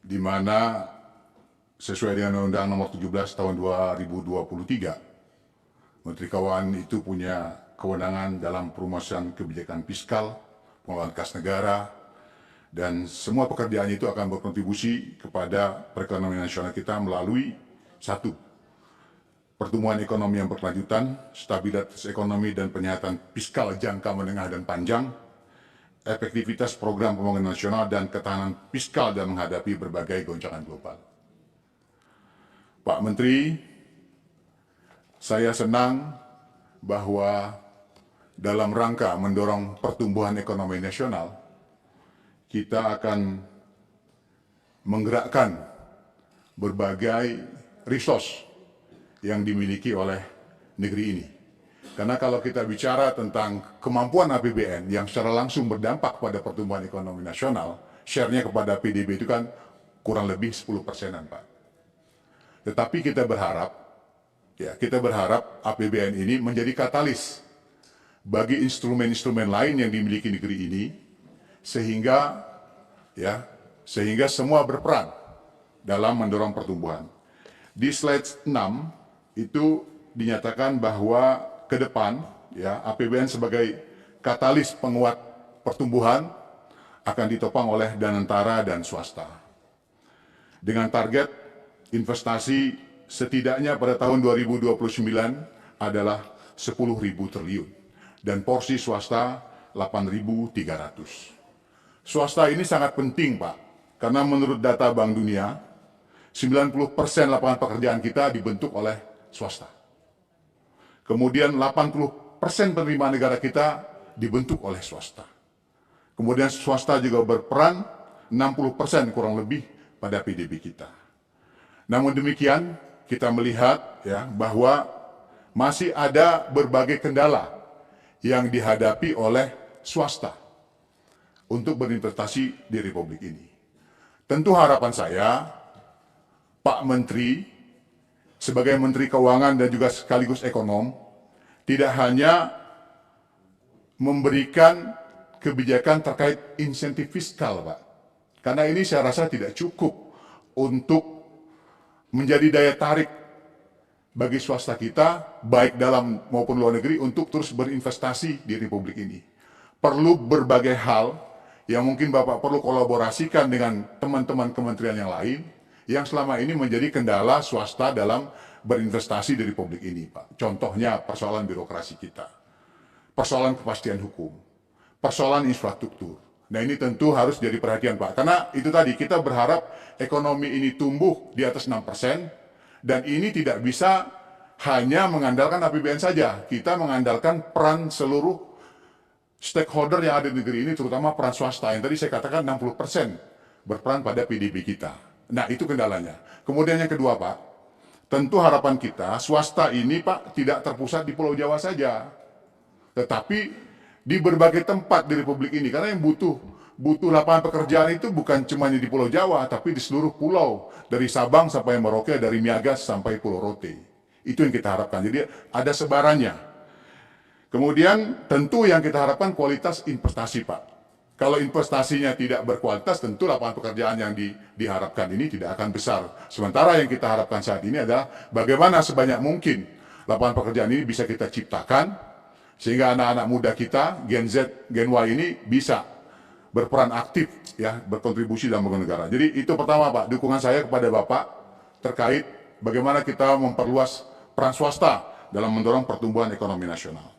di mana sesuai dengan Undang-Undang Nomor 17 Tahun 2023, Menteri Keuangan itu punya kewenangan dalam perumusan kebijakan fiskal, pengelolaan kas negara, dan semua pekerjaan itu akan berkontribusi kepada perekonomian nasional kita melalui satu, pertumbuhan ekonomi yang berkelanjutan, stabilitas ekonomi dan penyihatan fiskal jangka menengah dan panjang, efektivitas program pembangunan nasional dan ketahanan fiskal dalam menghadapi berbagai goncangan global. Pak Menteri, saya senang bahwa dalam rangka mendorong pertumbuhan ekonomi nasional, kita akan menggerakkan berbagai resource yang dimiliki oleh negeri ini. Karena kalau kita bicara tentang kemampuan APBN yang secara langsung berdampak pada pertumbuhan ekonomi nasional, share-nya kepada PDB itu kan kurang lebih 10%-an, Pak. Tetapi kita berharap APBN ini menjadi katalis bagi instrumen-instrumen lain yang dimiliki negeri ini, sehingga semua berperan dalam mendorong pertumbuhan. Di slide 6 itu dinyatakan bahwa ke depan APBN sebagai katalis penguat pertumbuhan akan ditopang oleh Danantara dan swasta. Dengan target investasi setidaknya pada tahun 2029 adalah 10.000 triliun dan porsi swasta 8.300. Swasta ini sangat penting, Pak, karena menurut data Bank Dunia 90% lapangan pekerjaan kita dibentuk oleh swasta. Kemudian 80% penerimaan negara kita dibentuk oleh swasta. Kemudian swasta juga berperan 60% kurang lebih pada PDB kita. Namun demikian, kita melihat bahwa masih ada berbagai kendala yang dihadapi oleh swasta untuk berinvestasi di Republik ini. Tentu harapan saya, Pak Menteri, sebagai Menteri Keuangan dan juga sekaligus ekonom, tidak hanya memberikan kebijakan terkait insentif fiskal, Pak. Karena ini saya rasa tidak cukup untuk menjadi daya tarik bagi swasta kita, baik dalam maupun luar negeri, untuk terus berinvestasi di Republik ini. Perlu berbagai hal yang mungkin Bapak perlu kolaborasikan dengan teman-teman kementerian yang lain, yang selama ini menjadi kendala swasta dalam berinvestasi di Republik ini, Pak. Contohnya persoalan birokrasi kita, persoalan kepastian hukum, persoalan infrastruktur. Nah, ini tentu harus jadi perhatian, Pak. Karena itu tadi, kita berharap ekonomi ini tumbuh di atas 6%, dan ini tidak bisa hanya mengandalkan APBN saja. Kita mengandalkan peran seluruh stakeholder yang ada di negeri ini, terutama peran swasta, yang tadi saya katakan 60% berperan pada PDB kita. Nah, itu kendalanya. Kemudian yang kedua, Pak, tentu harapan kita, swasta ini, Pak, tidak terpusat di Pulau Jawa saja, tetapi di berbagai tempat di Republik ini, karena yang butuh butuh lapangan pekerjaan itu bukan cuma di Pulau Jawa, tapi di seluruh pulau, dari Sabang sampai Merauke, dari Miagas sampai Pulau Rote. Itu yang kita harapkan. Jadi ada sebarannya. Kemudian tentu yang kita harapkan kualitas investasi, Pak. Kalau investasinya tidak berkualitas, tentu lapangan pekerjaan yang diharapkan ini tidak akan besar. Sementara yang kita harapkan saat ini adalah bagaimana sebanyak mungkin lapangan pekerjaan ini bisa kita ciptakan, sehingga anak-anak muda kita, Gen Z, Gen Y ini bisa berperan aktif, ya, berkontribusi dalam pembangunan negara. Jadi itu pertama, Pak, dukungan saya kepada Bapak terkait bagaimana kita memperluas peran swasta dalam mendorong pertumbuhan ekonomi nasional.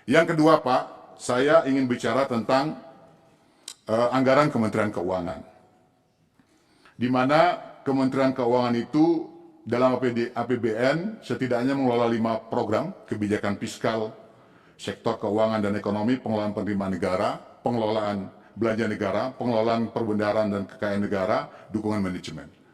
Yang kedua, Pak, saya ingin bicara tentang anggaran Kementerian Keuangan, di mana Kementerian Keuangan itu dalam APBN setidaknya mengelola 5 program kebijakan fiskal, sektor keuangan dan ekonomi, pengelolaan penerimaan negara, pengelolaan belanja negara, pengelolaan perbendaharaan dan kekayaan negara, dukungan manajemen.